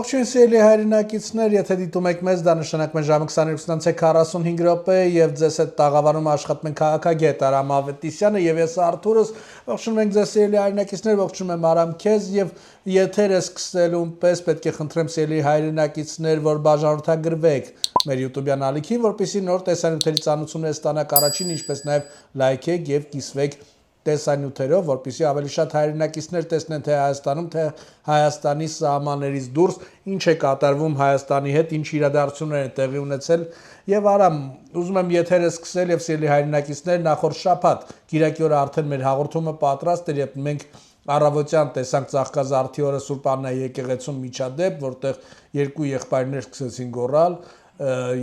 Ողջույն սիրելի հայրենակիցներ, եթե դիտում եք մեզ, դա նշանակում է ժամը 22:45 րոպե եւ ձեզ հետ տաղավարում աշխատում են քաղաքագետ Արամ Ավետիսյանը եւ ես Արթուրս։ Ողջունում ենք ձեզ սիրելի հայրենակիցներ, ողջունում եմ Արամ քեզ եւ եթերը սկսելուն պես պետք է խնդրեմ սիրելի հայրենակիցներ, որ բաժանորդագրվեք մեր YouTube-յան ալիքին, որպեսզի նոր տեսանյութերի ծանոթություններ ստանաք առաջին, ինչպես նաեւ լայքեք եւ կիսվեք տեսանյութերով, որպեսզի ավելի շատ հայրենակիցներ տեսնեն թե Հայաստանում, թե Հայաստանի սահմաններից դուրս ինչ է կատարվում Հայաստանի հետ, ինչ իրադարձություններ են տեղի ունեցել։ Եվ Արամ, ուզում եմ եթերը սկսել եւ սիրելի հայրենակիցներ, նախորդ շաբաթ Կիրակի օրը արդեն մեր հաղորդումը պատրաստ էր, երբ մենք առավոտյան տեսանք Ծաղկազարդի օրը Սուրբ Աննայի եկեղեցում միջադեպ, որտեղ երկու եղբայրներ սկսեցին գոռալ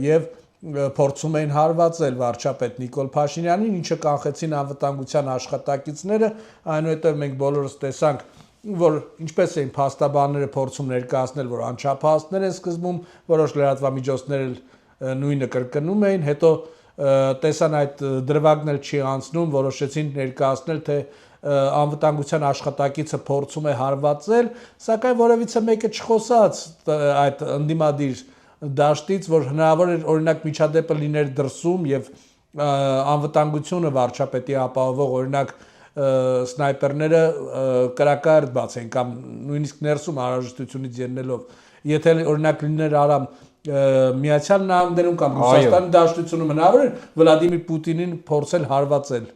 եւ փորձում էին հարվածել վարչապետ Նիկոլ Փաշինյանին, ինչը կանխեցին անվտանգության աշխատակիցները, այնուհետև մենք բոլորս տեսանք, որ ինչպես էին փաստաբանները փորձում ներկայացնել, որ անչափահասներ են սկզբում, որոշ լրատվամիջոցներ նույնը կրկնում էին, հետո տեսան այդ դրվագն էլ չի անցնում, որոշեցին ներկայացնել, թե անվտանգության աշխատակիցը փորձում է հարվածել, սակայն որևիցե մեկը չխոսած այդ ընդդիմադիր դաշտից, որ հնարավոր էր օրինակ միջադեպը լիներ դրսում եւ անվտանգությունը վարչապետի ապահովող օրինակ սնայպերները կրակարդ բացեն կամ նույնիսկ ներսում անհրաժեշտությունից ելնելով, եթե օրինակ լիներ Արամ Միացյալ Նահանգներում կամ Ռուսաստանի դաշտությունում հնարավոր էր Վլադիմիր Պուտինին փորձել հարվածել։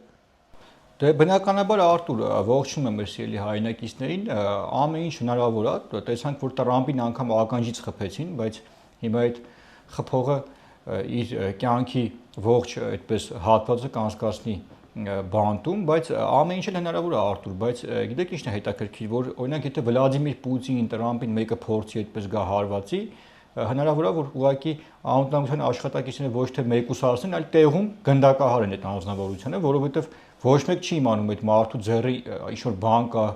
Դե բնականաբար Արտուր, ողջունում եմ սիրելի հայրենակիցներին, ամեն ինչ հնարավոր է, տեսանք որ Տրամպին անգամ ականջից խփեցին, բայց հիմա այդ խփողը իր կյանքի ողջ այդպես հատվածը կանցկացնի բանտում, բայց ամեն ինչ էլ հնարավոր է Արտուր, բայց գիտեք ինչն է հետաքրքիր, որ օրինակ եթե Վլադիմիր Պուտինին Տրամպին մեկը փորձի այդպես գա հարվածի, հնարավոր է որ ուղղակի անվտանգության աշխատակիցները ոչ թե մեկուսացնեն, այլ տեղում գնդակահարեն այդ անձնավորությունը, որովհետև ոչ մեկ չի իմանում այդ մարդու ձեռի ինչ որ բան կա,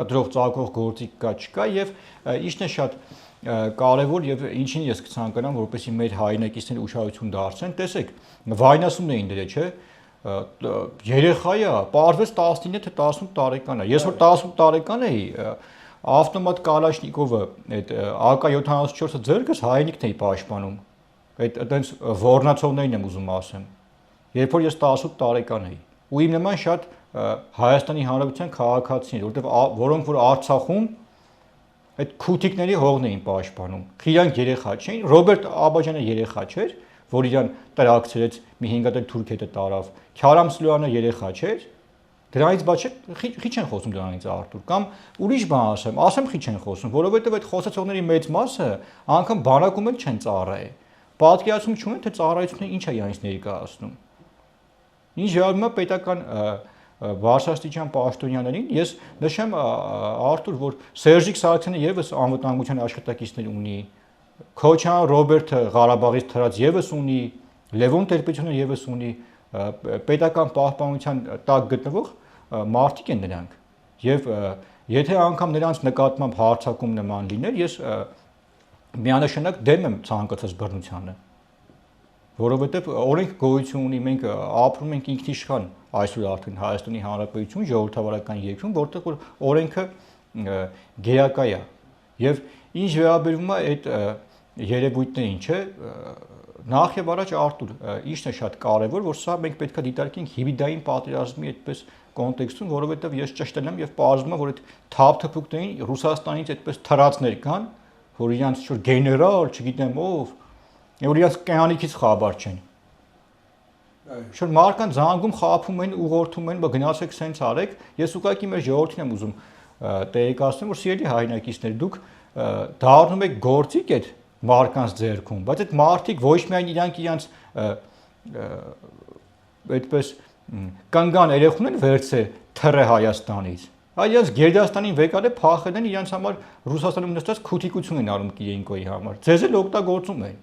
կտրող ծակող գործիք կա, չկա եւ ինչն է շատ կարևոր եւ ինչին ես կցանկանամ, որպեսզի մեր հայրենակիցները ուշադրություն դարձնեն, տեսեք, վայնասումն էին դրել, չէ՞, երեխա է, պարզվեց 19 թե 18 տարեկան է։ Ես որ 18 տարեկան էի, ավտոմատ Կալաշնիկովը, այդ AK-74-ը ձեռքս հայրենիքն էի պաշտպանում։ Այդ այտենց ոռնացողներին եմ ուզում ասեմ։ Երբ որ ես 18 տարեկան էի, ու իմ նման շատ Հայաստանի Հանրապետության քաղաքացիներ, որտեղ որոնք որ Արցախում այդ քութիկների հողն էին պաշտպանում։ Իրանք երեխա չէին, Ռոբերտ Աբաջյանը երեխա չէր, որ իրան տրաքցրեց մի 5 հատ թուրք հետը տարավ։ Քյարամ Սլոյանը երեխա չէր։ Դրանից բաց խի չեն խոսում դրանից Արտուր, կամ ուրիշ բան ասեմ խի չեն խոսում, որովհետև այդ խոսացողների մեծ մասը անգամ բանակում էլ չեն ծառայել։ Պատկերացում չունեն, թե ծառայությունը ինչ է իրենց ներկայացնում։ Ինչ վերաբերում է պետական բարձրաստիճան պաշտոնյաներին, ես նշեմ Արտուր, որ Սերժիկ Սարգսյանը եւս անվտանգության աշխատակիցներ ունի, Քոչյան Ռոբերտը Ղարաբաղից թրած եւս ունի, Լևոն Տեր-Պետրոսյանը եւս ունի, պետական պահպանության տակ գտնվող մարդիկ են նրանք։ Եվ եթե անգամ նրանց նկատմամբ հարձակում նման լիներ, ես միանշանակ դեմ եմ ցանկացած բռնությանը։ Որովհետև օրենք գոյություն ունի, մենք ապրում ենք ինքնիշխան այսօր արդեն Հայաստանի Հանրապետություն ժողովրդավարական երկրում, որտեղ որ օրենքը գերակա է։ Եվ ինչ վերաբերում է այդ երևույթներին, չէ, նախ եւ առաջ Արտուր, ինչն է շատ կարեւոր, որ սա մենք պետք է դիտարկենք հիբրիդային պատերազմի այդպես կոնտեքստում, որովհետև ես ճշտել եմ եւ պարզվում է, որ այդ թափթփուկներին Ռուսաստանից այդպես թրածներ կան, որ իրանց ինչ-որ գեներալ, չգիտեմ ով, որ իրանց կյանքից խաբար չեն։ Շուտ մարդկանց զանգում խափում են, ուղղորդում են, գնացեք սենց արեք, ես ուղղակի մեր ժողովրդին եմ ուզում տեղեկացնել, որ սիրելի հայրենակիցներ, դուք դառնում եք գործիք այդ մարդկանց ձեռքում, բայց այդ մարդիկ ոչ միայն իրանք այդպես կանգան երեխուն են վերցե թռե Հայաստանից, այլ իրենց Գերդաստանին վեկալե փախել են իրենց համար Ռուսաստանում նստած քութիկություն են անում Կիրենկոյի համար։ Ձեզ էլ օգտագործում են։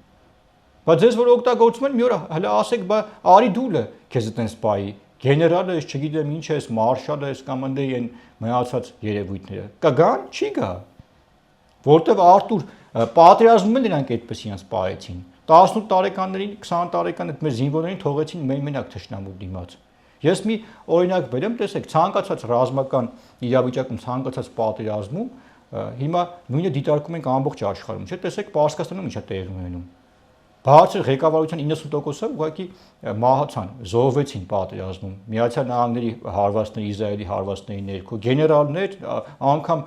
Բայց ձեզ որ օգտագործում են, մի օր հələ ասեք, բա արի դուլը քեզ այտենց սպայի։ Գեներալը ես չգիտեմ ինչ ես, մարշալը ես կամ ընդ են մնացած երևույթները։ Կգան, չի գա։ Որտեվ Արտուր պատերազմում են նրանք այդպես իրենց սպայեցին։ 18 տարեկաններին, 20 տարեկան այդ մեր զինվորներին թողեցին մենակ թշնամու դիմաց։ Ես մի օրինակ բերեմ, տեսեք, ցանկացած ռազմական իրավիճակում, ցանկացած պատերազմում հիմա նույնը դիտարկում ենք ամբողջ աշխարհում, չէ՞, տեսեք Պարսկաստանում ինչա տեղի ունենում։ Բարձր ղեկավարության 90%-ը ուղղակի մահացան, զոհվեցին պատերազմում։ Միացյալ Նահանգների հարվածների, Իսրայելի հարվածների ներքո գեներալներ, անգամ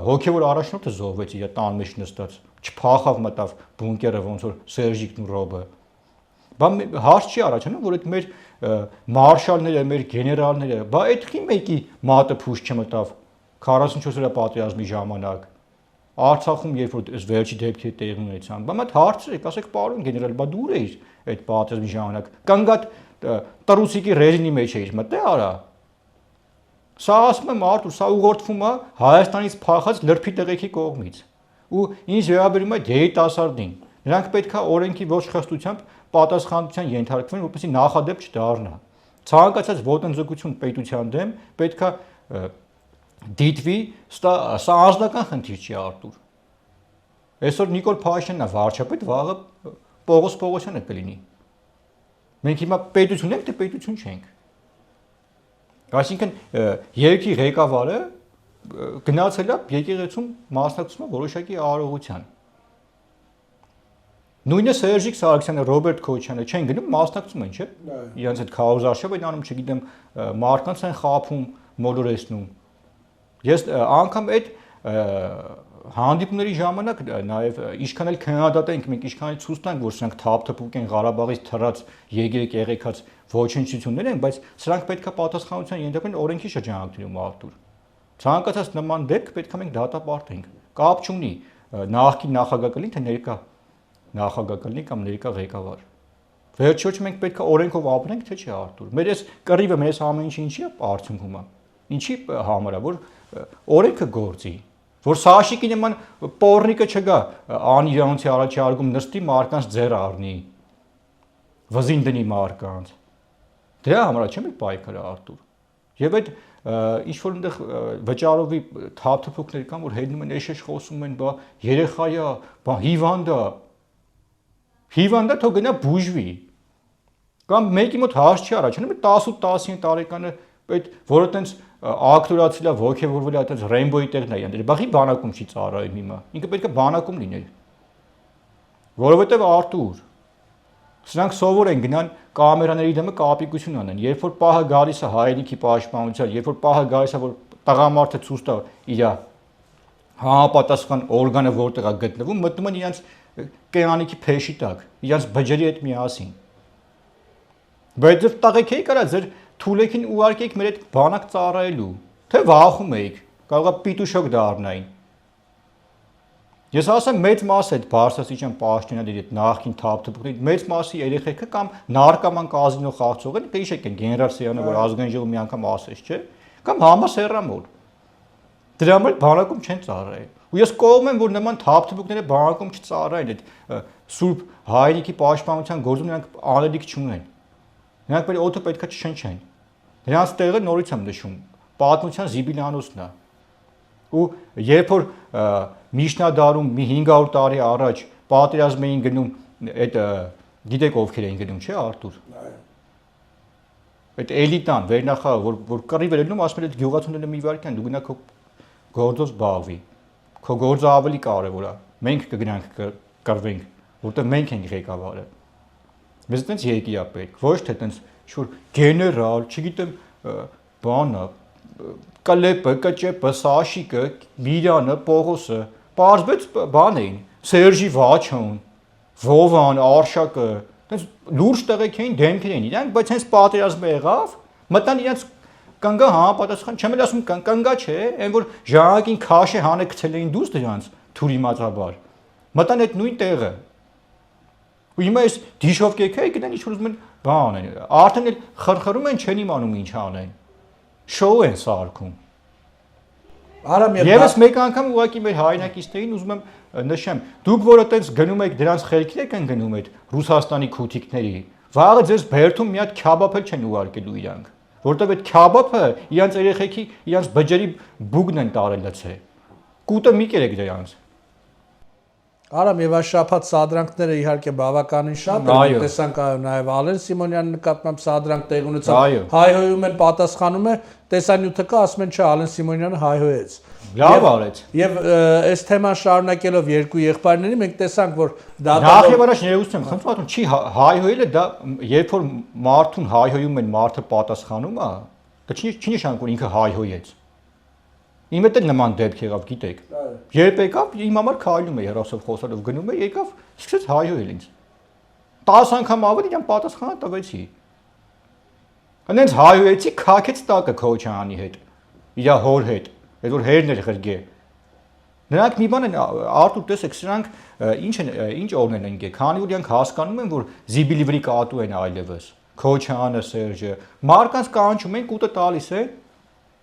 հոգևոր առաջնորդը զոհվեց իր տան մեջ նստած, չփախավ մտավ բունկերը ոնց որ Սերժիկն ու Ռոբը։ Բան հարց չի առաջանում, որ այդ մեր մարշալները, մեր գեներալները, բա այդ քի մեկի մատը փուշ չմտավ 44 օրյա պատերազմի ժամանակ։ Արցախում երբ որ վերջի դեպքերը տեղի ունեցան, բա մատ հարցրեք, ասեք պարոն գեներալ, բա դուր էիր այդ պատերազմի ժամանակ։ Կանգատ տրուսիկի ռեժիմի մեջ էիր, մտե արա։ Սա ասում եմ Արտուր, սա ուղղորդվում է Հայաստանից փախած լրբի տղեկի կողմից։ Ու ինչ վերաբերում է երիտասարդին, նրանք պետք է օրենքի ոչ խստությամբ պատասխանատվության ենթարկվեն, որպեսզի նախադեպ չդառնա։ Ցանկացած ոտնձգություն պետության դեմ պետք է դիտվի, սա անձնական խնդիր չի Արտուր։ Այսօր Նիկոլ Փաշինյանն է վարչապետ, վաղը Պողոս Պողոսյանը կլինի։ Մենք հիմա պետություն ենք, թե պետություն չենք։ Այսինքն երկրի ղեկավարը գնացել է եկեղեցում մասնակցում որոշակի արարողության։ Նույնը Սերժիկ Սարգսյանը, Ռոբերտ Քոչյանը չեն գնում, մասնակցում են, չէ՞։ Իրանց այդ քաոզարշավ են անում, չգիտեմ, մարդկանց են խափում, մոլորեցնում։ Ես անգամ այդ հանդիպումների ժամանակ նաև ինչքան էլ քննադատենք, մենք ինչքան էլ ցույց տանք, որ սրանք թափթփուկ են Ղարաբաղից թռած եգրեք եղեկած ոչնչություններ են, բայց սրանք պետք է պատասխանատվության ենթարկվեն օրենքի շրջանակներում Արտուր։ Ցանկացած նման դեպք պետք է մենք դատապարտենք։ Կապ չունի նախկին նախագահ կլինի, թե ներկա նախագահ կլինի կամ ներկա ղեկավար։ Վերջիորդ մենք պետք է օրենքով ապրենք, թե չէ Արտուր։ Մեր այս կռիվը, մեր այս ամեն ինչը ինչի է արդյունքում է։ Ինչի համար է, որ օրենքը գործի, որ Սաշիկի նման պորնիկը չգա անիրանոցի առաջարկում նստի մարկանց ձեռ առնի, վզին դնի մարկանց։ Դրա համար չէ՞ մեր պայքարը Արտուր։ Եվ այդ ինչ որ այնտեղ վճարովի թափթփուկներ կան, որ հետնում են էշեշ խոսում են, բա երեխա է, բա հիվանդ է։ Հիվանդը թող գնա բուժվի։ Կամ մեկի մոտ հարց չի առաջանում, 18-19 տարեկանը այդ որը տենց ակտորացիլա ոգևորվել է այդպես ռեյնբոյի տեղն է անդր։ Բախի բանակում չի ծառայում հիմա։ Ինքը պետք է բանակում լիներ։ Որովհետև Արտուր սրանք սովոր են գնան կամերաների դեմը կապիկություն անեն։ Երբ որ պահը գալիս է հայրենիքի պաշտպանության, երբ որ պահը գալիս է որ տղամարդը ցույց տա իր համապատասխան օրգանը որտեղ է գտնվում, մտնում են իրենց կերանիքի փեշի տակ, իրենց բջերի հետ միասին։ Բայց ձեր տղեկ էի կարա ձեր թուլեքին ուղարկեիք մեր այդ բանակ ծառայելու, թե վախում էիք, կարող է պիտուշոկ դառնային։ Ես ասեմ մեծ մասը այդ բարձրաստիճան պաշտոնյաների այդ նախքին թափթփուկների մեծ մասի երեխեքը կամ նարկոման կազինո խաղացող են, հիշեք են գեներալ Սեյանը, որ ազգային ժողովը մի անգամ ասեց, չէ՞, կամ համասեռամոլ։ Դրա համար բանակում չեն ծառայել։ Ու ես կողմ եմ, որ նման թափթփուկները բանակում չծառայեն, այդ սուրբ հայրենիքի պաշտպանության գործում նրանք անելիք չունեն։ Նրանք մեր օդը պետքա չշնչեն։ Նրանց տեղը նորից եմ նշում, պատմության զիբիլյանոցն է։ Ու երբ որ միջնադարում մի 500 տարի առաջ պատերազմ էին գնում, այդ գիտեք ովքեր էին գնում, չէ՞ Արտուր։ Այդ էլիտան, վերնախավը, որ կռիվ էր լինում, ասում էր այդ գյուղացիները մի վարքան դու գնա քո գործով զբաղվի։ Քո գործը ավելի կարևոր է։ Մենք կգնանք կռվենք, որտեղ մենք ենք ղեկավարը։ Մեզ այդպես եկի է պետք, ոչ թե այդպես շուտ գեներալ, չգիտեմ, բանը, Կլեպը, Կճեպը, Սաշիկը, Միրյանը, Պողոսը, պարզվեց բան էին, Սերժի Վաչոն, Վովան, Արշակը, այդպես լուրջ տեղեկ էին, դեմքեր էին իրանք, բայց հենց պատերազմը եղավ, մտան իրանք կանգա համապատասխան, չեմ էլ ասում կանգա չէ, այն որ ժամանակին քաշե հանը գցել էին դուրս դրանց թուրի մածաբար։ Մտան այդ նույն տեղը։ Ու հիմա այս դիշովկեքը գնան ինչ որ ուզում են բան անեն։ Արդեն էլ խրխրում են, չեն իմանում ինչ անեն։ Շոու են սարքում։ Արամ Եվս մեկ անգամ ուղղակի մեր հայրենակիցներին ուզում եմ նշեմ, դուք որ այդպես գնում եք դրանց խելքին եք գնում այդ Ռուսաստանի քութիկների, վաղը ձեզ բերթում մի հատ քյաբաբ էլ չեն ուղարկելու իրանք, որտեղ այդ քյաբաբը իրանց երեխեքի, իրանց բջերի բուգն են տարելացել։ Կուտը մի կերեք դրանց։ Արամ եւ այս շաբաթ սադրանքները իհարկե բավականին շատ են, տեսանք նաեւ Ալեն Սիմոնյանի նկատմամբ սադրանք տեղ ունեցավ, հայհոյում են, պատասխանում է, տեսանյութը կա, ասում են չէ, Ալեն Սիմոնյանը հայհոյեց։ Լավ արեց։ Եվ այս թեման շարունակելով երկու եղբայրների մենք տեսանք, որ Նախ եւ առաջ ներողություն եմ խնդրում, չի հայհոյելը դա երբ որ մարդուն հայհոյում են մարդը պատասխանում է, դա չի նշանակում որ ինքը հայհոյեց։ Իմ հետ էլ նման դեպք եղավ, գիտեք։ Երբ եկավ, իմ համար քայլում է հերոսով խոսալով գնում է, եկավ, սկսեց հայհոյել ինձ։ 10 անգամ ավելի իրան պատասխանը տվեցի։ Այնց հայհոյեցի, քակեց տակը Քոչյանի հետ, իր հոր հետ, այդ որ հերն էր ղրգե։ Նրանք մի բան են Արտուր տեսեք, սրանք ինչ օրն են եկել, քանի որ իրանք հասկանում են, որ զիբիլիվրի կատու են այլևս։ Քոչյանը, Սերժը, մարկանց կանչում են, կուտը տալիս է։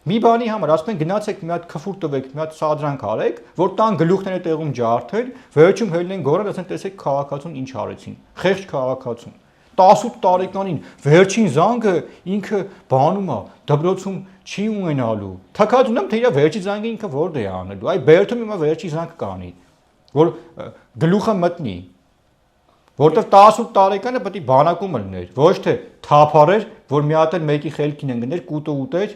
Մի բանի համար ասում են գնացեք մի հատ քֆուր տվեք, մի հատ սադրանք արեք, որ տան գլուխները տեղում ջարդեն, վերջում հելնեն գորան, ասեն տեսեք քաղաքացուն ինչ արեցին։ Խեղճ քաղաքացուն։ 18 տարեկանին վերջին զանգը ինքը բանում է, դպրոցում չի ունենալու։ Թակած ունեմ թե իր վերջի զանգը ինքը որտե է անելու։ Այ Բերթում հիմա վերջի զանգ կանի, որ գլուխը մտնի։ Որտեվ 18 տարեկանը պետք է բանակում լիներ, ոչ թե թափարեր, որ մի հատ էլ մեկի խելքին ընկներ, կուտը ուտեր։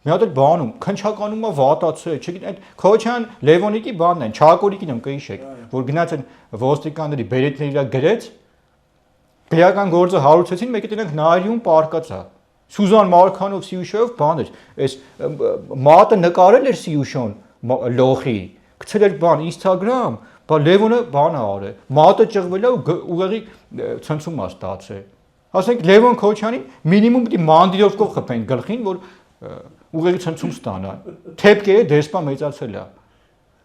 Մի հատ էլ բանում, քնչականումը վատացել, չգիտեմ, այդ Քոչյան Լևոնիկի բանն են, Չակորիկին եմ կհիշեք, որ գնաց են ոստիկանների բերետների վրա գրեց, քրեական գործը հարուցեցին, մեկը դրանք նայում պարկացա։ Սուզան Մարկանով Սիուշով բան էր, այս մատը նկարել էր Սիուշոն լոխի, գցել էր բան Instagram, բա Լևոնը բանը արել, մատը ճղվել է ու ուղեղի ցնցում է ստացել։ Ասենք Լևոն Քոչյանին մինիմում պիտի մանդիրովկով խփեն գլխին, որ ուղեղի ցնցում ստանա։ Թեփկե դեսպա մեծացել է։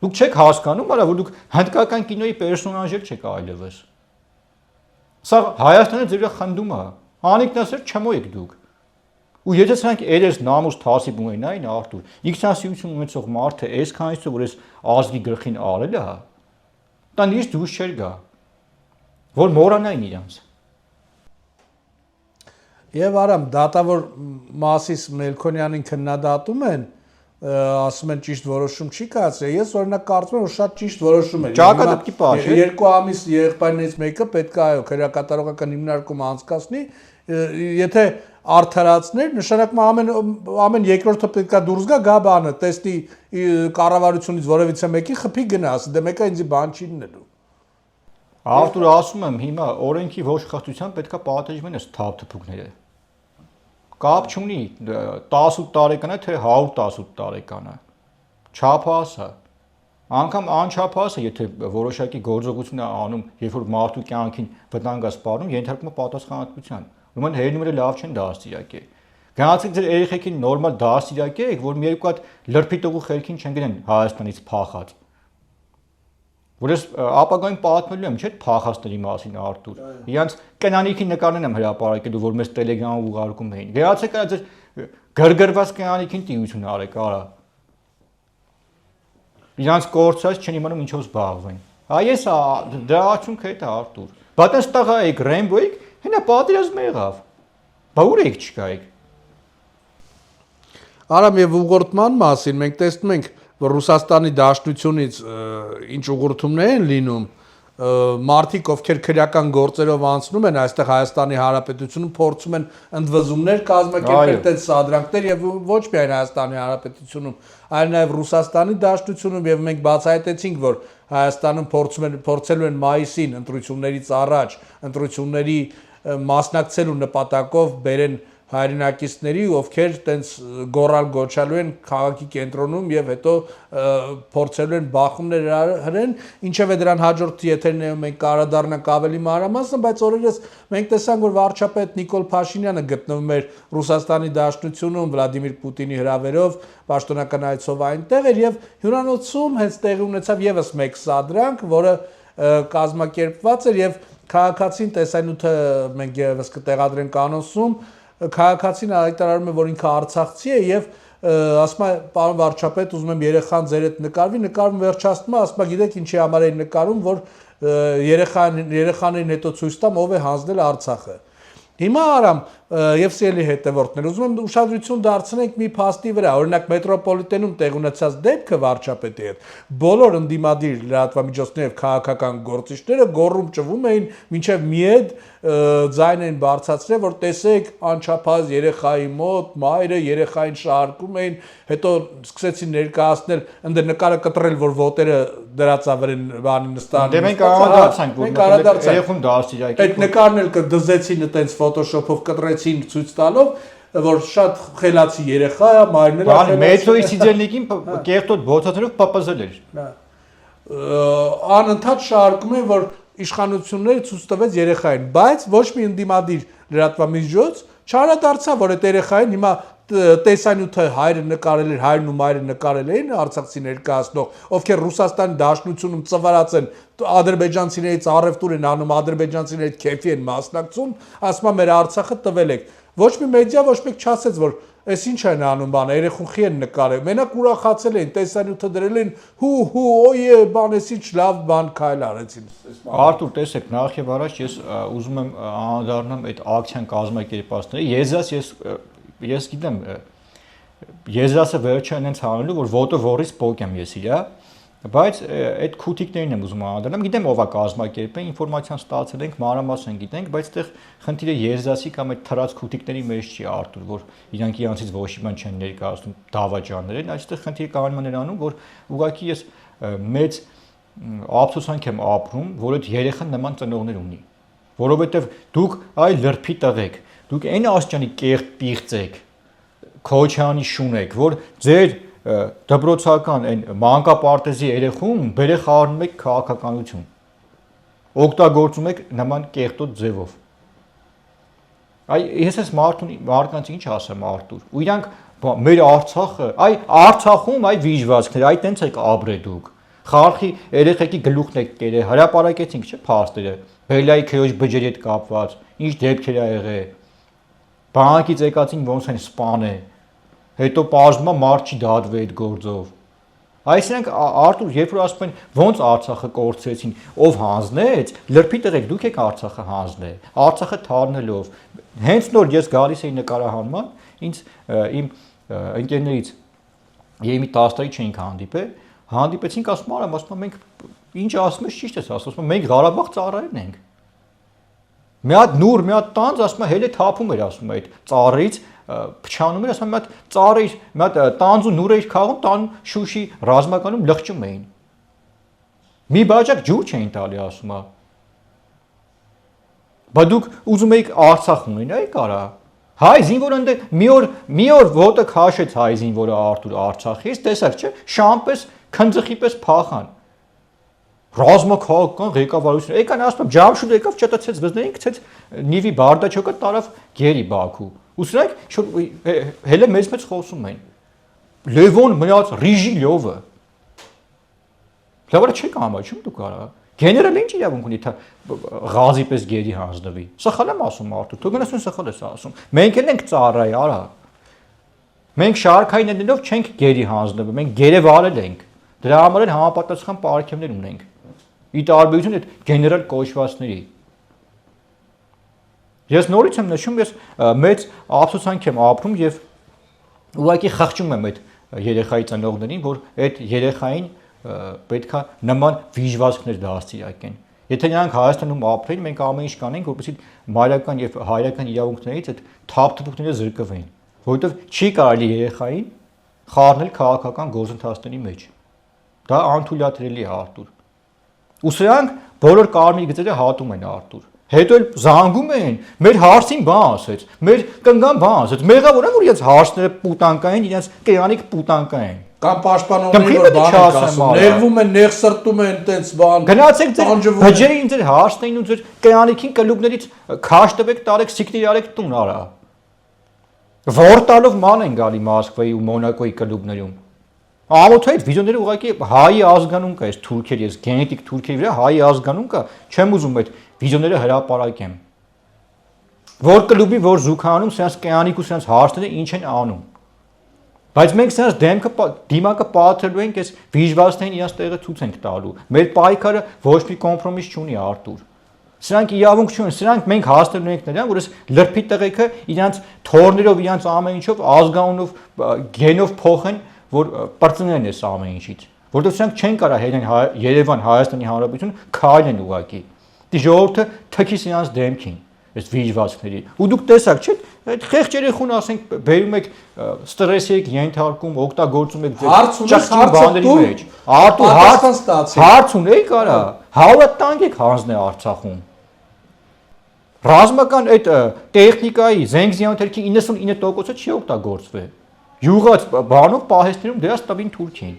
Դուք չեք հասկանում, արա որ դուք հնդկական կինոյի պերսոնաժեր չեք այլևս։ Սա Հայաստանը ձեր խնդում է։ Անիկնասեր չմոյեք դուք։ Ու եթե սրանք երես նամուս թասիբ ունենային Արտուր, ինքնասիրություն ունեցող մարդը այսքանից որ այս ազգի գլխին արել է, դա նիշ դուրս չէր գա, որ մոռանային իրանց։ Եվ Արամ, դատավոր Մասիս Մելքոնյանին քննադատում են, ասում են ճիշտ որոշում չի կայացրել։ Ես օրինակ կարծում եմ, որ շատ ճիշտ որոշում էր։ Ճակատի պաշ է։ 2 ամիս եղբայրներից մեկը պետք է այո, քրեակատարողական հիմնարկում անցկացնի, եթե արդարացներ, նշանակում ամեն երկրորդը պետք է դուրս գա բանը, տեսնի կառավարությունից որևիցե մեկի խփի գնաս, դե մեկը ինձ բան չի լինելու։ Արտուր ասում եմ հիմա օրենքի ոչխախտության պետքա պատժվեն այս թափթփուկները։ Կապ չունի 18 տարեկանը թե 118 տարեկանը։ Չափահասը։ Անկամ անչափահասը, եթե որոշակի գործողություն է անում, երբ որ մարդու կյանքին վտանգ է սպառնում, ենթարկվում է պատասխանատվության։ Ուրեմն հերնումները լավ չեն դաստիարակել։ Գնացեք ձեր երեխեքին նորմալ դաստիարակեք, որ մի երկու հատ լրբի տղու խելքին չընկնեն Հայաստանից փախած։ Որ ես ապագայում պատմելու եմ, չէ՞ փախածների մասին Արտուր։ Իրանց կնանիքի նկարներն եմ հրապարակելու, որ մեզ Telegram-ով ուղարկում էին։ Գնացեք արա ձեր գրգռված կնանիքին տիություն արեք, արա։ Իրանց կորցած չեն իմանում ինչով զբաղվեն։ Այս դրա արդյունքը է Արտուր։ Բայց այս տղա եք Ռեմբոյիկ, հենա պատերազմ եղավ։ Բա ուր եք չկայեք։ Արամ եւ ուղղորդման մասին մենք տեսնում ենք, որ Ռուսաստանի Դաշնությունից ինչ ուղղորդումներ են լինում, մարդիկ ովքեր քրեական գործերով անցնում են այստեղ Հայաստանի Հանրապետությունում փորձում են ընդվզումներ կազմակերպել այդ սադրանքներ եւ ոչ միայն Հայաստանի Հանրապետությունում, այլ նաեւ Ռուսաստանի Դաշնությունում եւ մենք բացահայտեցինք, որ Հայաստանում փորձելու են մայիսին ընտրություններից առաջ ընտրությունների մասնակցելու նպատակով բերեն հայրենակիցների, ովքեր տենց գորալ գոչալու են քաղաքի կենտրոնում եւ հետո փորձելու են բախումներ հրեն, ինչեւ է դրան հաջորդ եթերներում մենք կարադառնանք ավելի մանրամասն, բայց օրերս մենք տեսանք, որ վարչապետ Նիկոլ Փաշինյանը գտնվում էր Ռուսաստանի Դաշնությունում Վլադիմիր Պուտինի հրավերով, պաշտոնական այցով այնտեղ էր եւ հյուրանոցում հենց տեղի ունեցավ եւս մեկ սադրանք, որը կազմակերպված էր եւ քաղաքացին տեսանյութը մենք եւս կտեղադրենք անոնսում քաղաքացին հայտարարում է, որ ինքը արցախցի է եւ ասում է, պարոն վարչապետ, ուզում եմ երեխան ձեր հետ նկարվի, նկարում վերջացնում է, ասում է, գիտեք ինչի համար է նկարում, որ երեխաներին հետո ցույց տամ ով է հանձնել Արցախը։ Հիմա Արամ, եւ սիրելի հետեւորդներ, ուզում եմ ուշադրություն դարձնենք մի փաստի վրա, օրինակ մետրոպոլիտենում տեղ ունեցած դեպքը վարչապետի հետ, բոլոր ընդդիմադիր լրատվամիջոցները եւ քաղաքական գործիչները գոռում ճվում էին, մինչեւ միեդ ձայն էին բարձրացրել, որ տեսեք անչափահաս երեխայի մոտ մայրը երեխային շահարկում էին, հետո սկսեցին ներկայացնել, ընդ նկարը կտրել, որ ոտերը դրածավրեն բանի նստան։ Դե մենք անդրադարձանք, որ երեխուն դաստիարակի։ Այդ նկարն էլ կդզեցին այտենց Photoshop-ով կտրեցին ցույց տալով, որ շատ խելացի երեխա է, մայրն էլ խելացի։ Մետրոյի սիջելնիկին կեղտոտ բոցացրով պապազել էր։ Անընդհատ շարքում են, որ իշխանությունները ցույց տվեց երեխային, բայց ոչ մի ընդդիմադիր լրատվամիջոց չարադարձավ, որ այդ երեխային հիմա տեսանյութը հայրը նկարել էր, հայրն ու մայրը նկարել էին արցախցի ներկայացնող, ովքեր Ռուսաստանի Դաշնությունում ծվարած են, ադրբեջանցիներից առևտուր են անում, ադրբեջանցիներից քեֆի են մասնակցում, ասում են մեր Արցախը տվել եք։ Ոչ մի մեդիա ոչ մեկ չասեց, որ այս ինչ են անում բանը, երեխուն խի են նկարել։ Մենակ ուրախացել էին, տեսանյութը դրել են, հու, օյե, բան, այս ինչ լավ բան քայլ արեցին։ Արտուր, տեսեք, նախ եւ առաջ ես ուզում եմ անդառնամ այդ ակցիան կազմակերպածների։ Ես գիտեմ, եզրասը վերջը այնց հանելու, որ ոտը որից պոկ եմ ես իրա, բայց այդ քութիկներին եմ ուզում անդառնամ, գիտեմ ով է կազմակերպել, ինֆորմացիան ստացել ենք, մանրամասն գիտենք, բայց այդտեղ խնդիրը եզրասի կամ այդ թրած քութիկների մեջ չի Արտուր, որ իրանք իրանցից ոչ մի բան չեն ներկայացնում դավաճաններին, այստեղ խնդիրը կայանում է նրանում, որ ուղղակի ես մեծ ափսոսանք եմ ապրում, որ այդ երեխան նման ծնողներ ունի, որովհետև դուք այ լրփի տղեկ, դուք այն աստիճանի կեղտ պիղծ եք, քոչանի շուն եք, որ ձեր դպրոցական այն մանկապարտեզի երեխուն բերե խառնում եք քաղաքականություն, օգտագործում եք նման կեղտոտ ձևով։ Այ ես այս մարդկանց ինչ ասեմ Արտուր, ու իրանք մեր Արցախը, այ Արցախում այ վիժվածքներ, այ տենց եք ապրե դուք, խարխի երեխեքի գլուխն եք կերե, հրապարակեցինք չէ փաստերը, Բելայի քեոջ բջերի հետ կապված, ինչ դեպքեր ա եղել, բանկից եկածին ոնց են սպանել, հետո պարզվում է մարդ չի դատվի այդ գործով։ Այսինքն Արտուր, երբ որ ասում են ոնց Արցախը կորցրեցին, ով հանձնեց, լրփի տղեկ դուք եք Արցախը հանձնել, Արցախը թարնելով։ Հենց նոր ես գալիս էի նկարահանման, ինձ իմ ընկերներից մի 10 տարի չէինք հանդիպեցինք, ասում արամ, ասում մենք ինչ ասում ես ճիշտ ես ասում, մենք Ղարաբաղ ծառայերն ենք։ Մի հատ նուր, մի հատ տանձ, ասում է հելը թափում էր, ասում է այդ ծառից փչանում էր, ասում է մի հատ ծառեր, մի հատ տանձ ու նուր էր քաղում, տանում Շուշի ռազմականում լղջում էին։ Մի բաժակ ջուր չէին տալի, ասում է։ Բա դուք ուզում եք Արցախ ունենայի կարա։ Հայ զինվորը մի օր ոտը քաշեց հայ զինվորը Արտուր Արցախից, տեսակ չէ, շամպես քնձխի պես փախան։ Ռազմաքաղաքական ղեկավարություն եկան, ասում եմ Ջամշուդ եկավ չտացեց վզներին, գցեց Նիվի Բարդաչոկը տարավ գերի Բաքու։ Ու սրանք հելը մեծ խոսում են։ Լևոն մնաց Ռիժիլյովը։ Լավը չեք ամաչում դու կարա։ Գեներալը ինչ իրավունք ունի թե Ղազի պես գերի հանձնվի։ Սխալ եմ ասում Արտուր, դու գնաս ու սխալ ես ասում։ Մենք էլ ենք ծառայ, արա։ Մենք շարքային ելնելով չենք գերի հանձնվել, մենք գերեվարել ենք։ Դրա համար էլ համապատասխան պարգևներ ունենք։ Ի տարբերություն այդ գեներալ կոչվածների։ Ես նորից եմ նշում, ես մեծ ափսոսանք եմ ապրում եւ ուղղակի խղճում եմ այդ երեխայի ծնողներին, որ այդ երեխային պետքա նման վիժվածքներ դաստիարակեն։ Եթե նրանք Հայաստանում ապրեն, մենք ամեն ինչ կանենք, որպեսզի մայրական եւ հայրական իրավունքներից այդ թափթփուկները զրկվեն, որովհետեւ չի կարելի երեխային խառնել քաղաքական գործընթացների մեջ։ Դա անթույլատրելի է Արտուր։ Ու սրանք բոլոր կարմիր գծերը հատում են Արտուր։ Հետո էլ զանգում են, մեր հարցին բան ասեց, մեր կնգան բան ասեց, մեղավոր են, որ իրենց հարցները պուտանկա են, իրենց կերանիկ պուտանկա են։ Կամ պաշտպանողների որ բան են ասում, ներվում են, նեղսրտում են, տենց բան։ Գնացեք ձեր բջերին ձեր հարցներին ու ձեր կերանիկին կլուբներից քաշ տվեք, տարեք, սիկտիր արեք տուն արա։ Որտալով ման են գալի Մոսկվայի ու Մոնակոյի կլուբներում։ Ամոթայից վիդեոները ուղղակի հայ ազգանուն կա, այս թուրքերի, այս գենետիկ թուրքերի վրա հայ ազգանուն կա, չեմ ուզում այդ վիդեոները հրապարակեմ։ Որ կլուբի, որ զուգանում, սրանց կեանիկ ու սրանց հարցները ինչ են անում։ Բայց մենք սրանց դիմակը պատրելու ենք, այս վիժվածքներին իրաց տեղը ցույց ենք տալու։ Մեր պայքարը ոչ մի կոմպրոմիս չունի Արտուր։ Սրանք իրավունք չունեն, սրանք մենք հասնելու ենք նրան, որ այս լրբի տղեկը իրանց թորներով, իրանց ամեն ինչով, ազգանունով, գենով փոխեն, որ պրծնեն այս ամեն ինչից, որովհետև սրանք չեն կարող հենեն Երևան, Հայաստանի Հանրապետություն քայլեն ուղակի։ Դի ժողովուրդը թքիս իրանց դեմքին, այս վիճվածքների։ Ու դուք տեսաք, չէ՞, այդ խեղճ երեխուն ասենք բերում եք ստրեսի եք ենթարկում, օգտագործում եք ճախճին բաների մեջ։ Արտու հարց ունեի կարա, հավատանք եք հանձնել Արցախում։ Ռազմական այդ տեխնիկայի զենգզյանթերքի 99%-ը չի օգտագործվել։ Յուղած բանով պահեստներում դրանց տվին Թուրքին։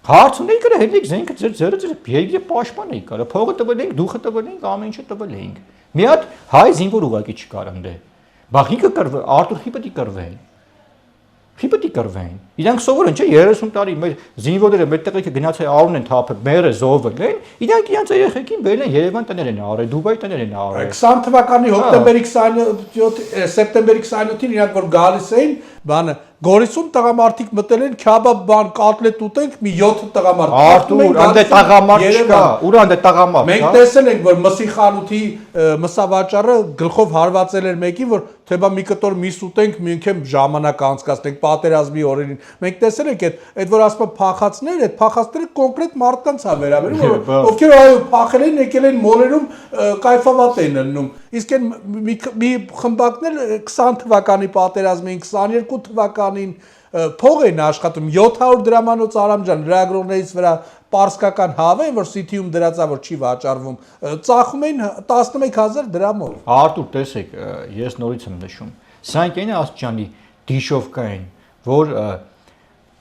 Հարց ունեի կարա հետիկ զենքը ձեր երկրի պաշտպան էի կարա, փողը տվել ենք, դուխը տվել ենք, ամեն ինչը տվել ենք։ Մի հատ հայ զինվոր ուղակի չկար ընդ։ Բախիկը կրվի, Արտուր խիպտի կրվեն։ Խիպտի կրվեն։ Իրանք սովոր են, չէ, 30 տարի մեր զինվորները մեր տղեկը գնացել Արուն են թափել, մերը զոհվել են, իրանք իրանք երեխեքին բերել են Երևան տներ են արել, Դուբայ տներ են արել։ 20 թվականի հոկտեմբերի 27 սեպտեմբերի 27-ին իրանք որ գալիս էին, բանը Գորիսում տղամարդիկ մտել են քյաբաբ բան կոտլետ ուտենք մի 7 տղամարդ։ Արտուր, անդե տղամարդ չկա, ուր անդե տղամարդ։ Մենք տեսել ենք որ մսի խանութի մսավաճառը գլխով հարվածել էր մեկին որ թե բա մի կտոր միս ուտենք մենք եմ ժամանակ անցկացնենք պատերազմի օրերին։ Մենք տեսել ենք այդ որ ասում փախածներ, այդ փախածները կոնկրետ մարդկանց է վերաբերում, ովքեր այո փախել են, եկել են մոլերում կայֆավատ են ելնում։ Իսկ այն մի խմբակներ 20 թվականի պատերազմին, 22 թվականին փող են աշխատում 700 դրամանոց Արամջան լրագրողներից վրա պարսկական հավը են որ City-ում դրածա որ չի վաճառվում ծախում են 11000 դրամով Արտուր տեսեք ես նորից եմ նշում սրանք այն աստիճանի դիշովկա են որ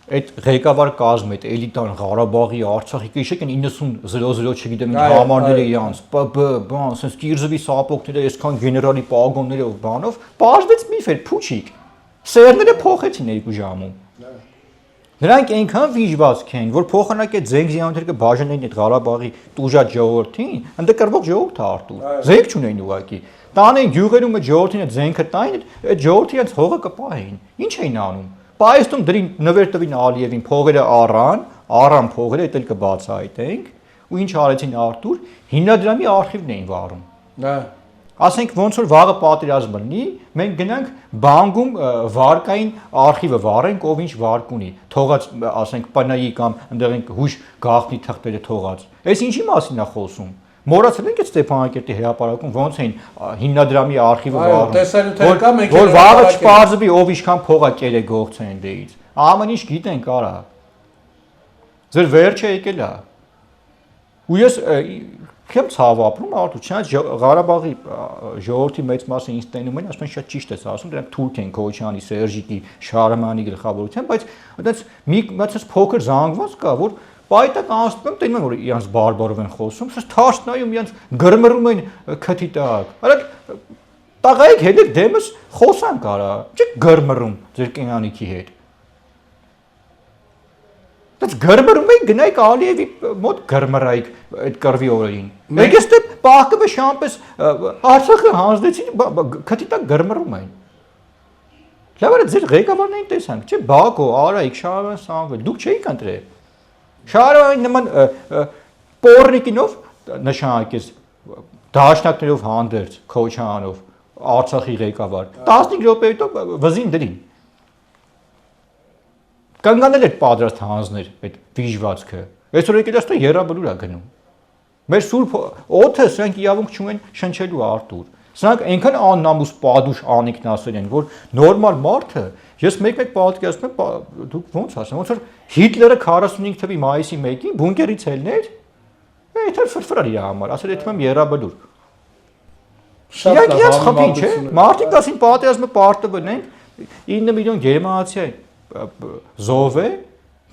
այդ ղեկավար կազմը այդ էլիտան Ղարաբաղի Արցախի քիշեք են 90-00 չգիտեմ ինչ համարները իրանց ՊԲ բան ասես Կիրզովի սապոկները այսքան գեներալի պագոններով բանով բաժվեց միֆ էր փուչիկ Սերները փոխեցին երկու ժամում։ Նրանք այնքան վիճված են, որ փոխանակ այդ զենք զյանթերքը բաժանեն այդ Ղարաբաղի տուժած ժողովրդին, ընդ կրվող ժողովուրդը Արտուր։ Զենք չունեն ուղակի։ Տանեն գյուղերում այդ ժողովրդին այդ զենքը տային, այդ ժողովրդի այդ հողը կպահեին։ Ինչ էին անում։ Պայեստում դրին նվեր տվին Ալիևին, փողերը առան փողերը, դա էլ կբացահայտենք, ու ինչ արեցին Արտուր, հիմնադրամի արխիվն էին վառում։ Ասենք ոնց որ վաղը պատերազմը լինի, մենք գնանք բանկում վարկային արխիվը վառենք, ով ինչ վարկ ունի, թողած ասենք ՊՆ-ի կամ այնտեղ ենք հույժ գաղտնի թղթերը թողած։ Այս ինչի մասին է խոսում։ Մոռացել եք այդ Ստեփանակերտի հրապարակում ոնց էին հիմնադրամի արխիվը վառում։ Որ վաղը չպարզվի ով ինչքան փող է կերե գործեն դեից։ Ամեն ինչ գիտեն կարա։ Ձեր վերջը եկել է։ Ու ես Քեմ ցավ ապրում Արտուր, չնայած Ղարաբաղի ժողովրդի մեծ մասը ինձ տենում են, ասում են շատ ճիշտ ես ասում, դրանք թուրք են Քոչյանի, Սերժիկի, Շարամյանի գլխավորությամբ, բայց այդպես մի մտածես փոքր զանգված կա, որ պայտակ անցնում են, տենում են որ իրանց բարբարով են խոսում, սա թաշնայում իրանց գրմռում են քթի տակ։ Արեք տաղայեք հետեք դեմս խոսան կարա, չէ գրմռում ձեր կենանիքի հետ։ Դες գրմռում եք գնայք Ալիևի մոտ գրմռայիք այդ կռվի օրերին։ Մեկ էստե պահկը շամպես Արցախը հանձնեցին քթի տակ գրմռում են։ Լավ է ձեր ղեկավարներին տեսանք, չէ Բակո, Արայիկ, Շահրաբան Սամվել, դուք չէիք ընտրել։ Շահրաբանի նման պորնիկինով նշանակեց դաշնակներով հանդերձ Քոչյանով Արցախի ղեկավար 15 րոպե հետո վզին դրին։ Կանգանել էր պատրաստ հանձներ այդ վիժվածքը։ Այսօր եկել աստո երաբլուր է գնում։ Մեր սուրբ օդը սրանք իրավունք չունեն շնչելու Արտուր։ Սրանք այնքան աննամուս падուշ անիկնասեր են, որ նորմալ մարդը, ես մեկ-մեկ պատկերացնում եմ, դուք ոնց ասեմ, ոնց որ Հիտլերը 45 թվականի մայիսի 1-ին բունկերից ելներ, այդ ֆրֆրար իր համար, ասել եմ եմ երաբլուր։ Շատ լավ խփին, չէ՞։ Մարդիկ ասին պատերազմը պարտվել են 9 միլիոն գերմանացի զով է,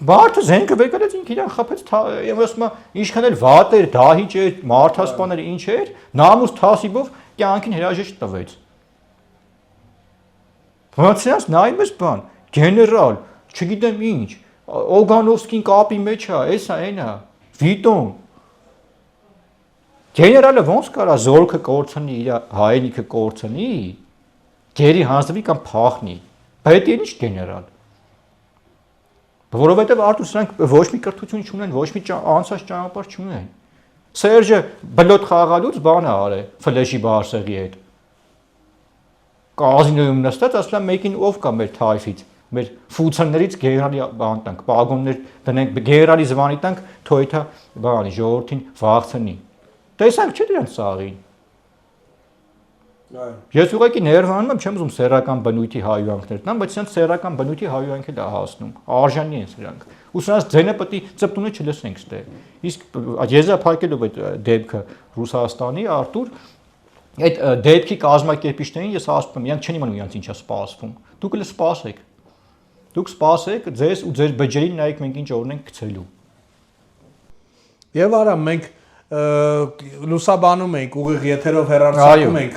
մարդը զենքը վեկալեց ինք իրան խփեց, եմ ասում ինչքան էլ վատ էր, դահիճ էր, մարդասպան էր, ինչ էր, նամուս թասիբով կյանքին հրաժեշտ տվեց։ Ոնց նայում ես բան, գեներալ, չգիտեմ ինչ, Օգանովսկին կապի մեջ է, էսա այնա, Վիտոն։ Գեներալը ոնց կարա զորքը կորցնի, իր հայրենիքը կորցնի, գերի հանձնվի կամ փախնի։ Բայց ինչ գեներալ։ Որովհետև Արտուր սրանք ոչ մի կրթություն չունեն, ոչ մի անցած ճանապարհ չունեն։ Սերժը բլոտ խաղալուց բան է արել ֆլեշի բարսեղի հետ։ Կազինոյում նստած ասում մեկին ով կա մեր թայֆից, մեր ֆուցերներից գերարի բան տանք, պագոններ դնենք, գերարի զվանի տանք, թոյթա բանի ժողովրդին վախցնի։ Տեսանք չէ դրանց սաղին։ Ես ուղղակի ներվանում եմ, չեմ ուզում սեռական բնույթի հայուանքներ տամ, բայց սրանց սեռական բնույթի հայուանք էլ է հասնում։ Արժանի են սրանք։ Ու սրանց ձենը պետք է ծպտունը չլսենք ստե։ Իսկ եզրափակելով այդ դեպքը Ռուսաստանի Արտուր, այդ դեպքի կազմակերպիչներին ես ասում եմ, իրանք չեն իմանում իրանք ինչա սպասվում։ Դուք էլ սպասեք։ Դուք սպասեք, ձեզ ու ձեր բջջերին նայեք մենք ինչ օրենք գցելու։ Եվ արա մենք լուսաբանում ենք ուղիղ եթերով հեռարձակում ենք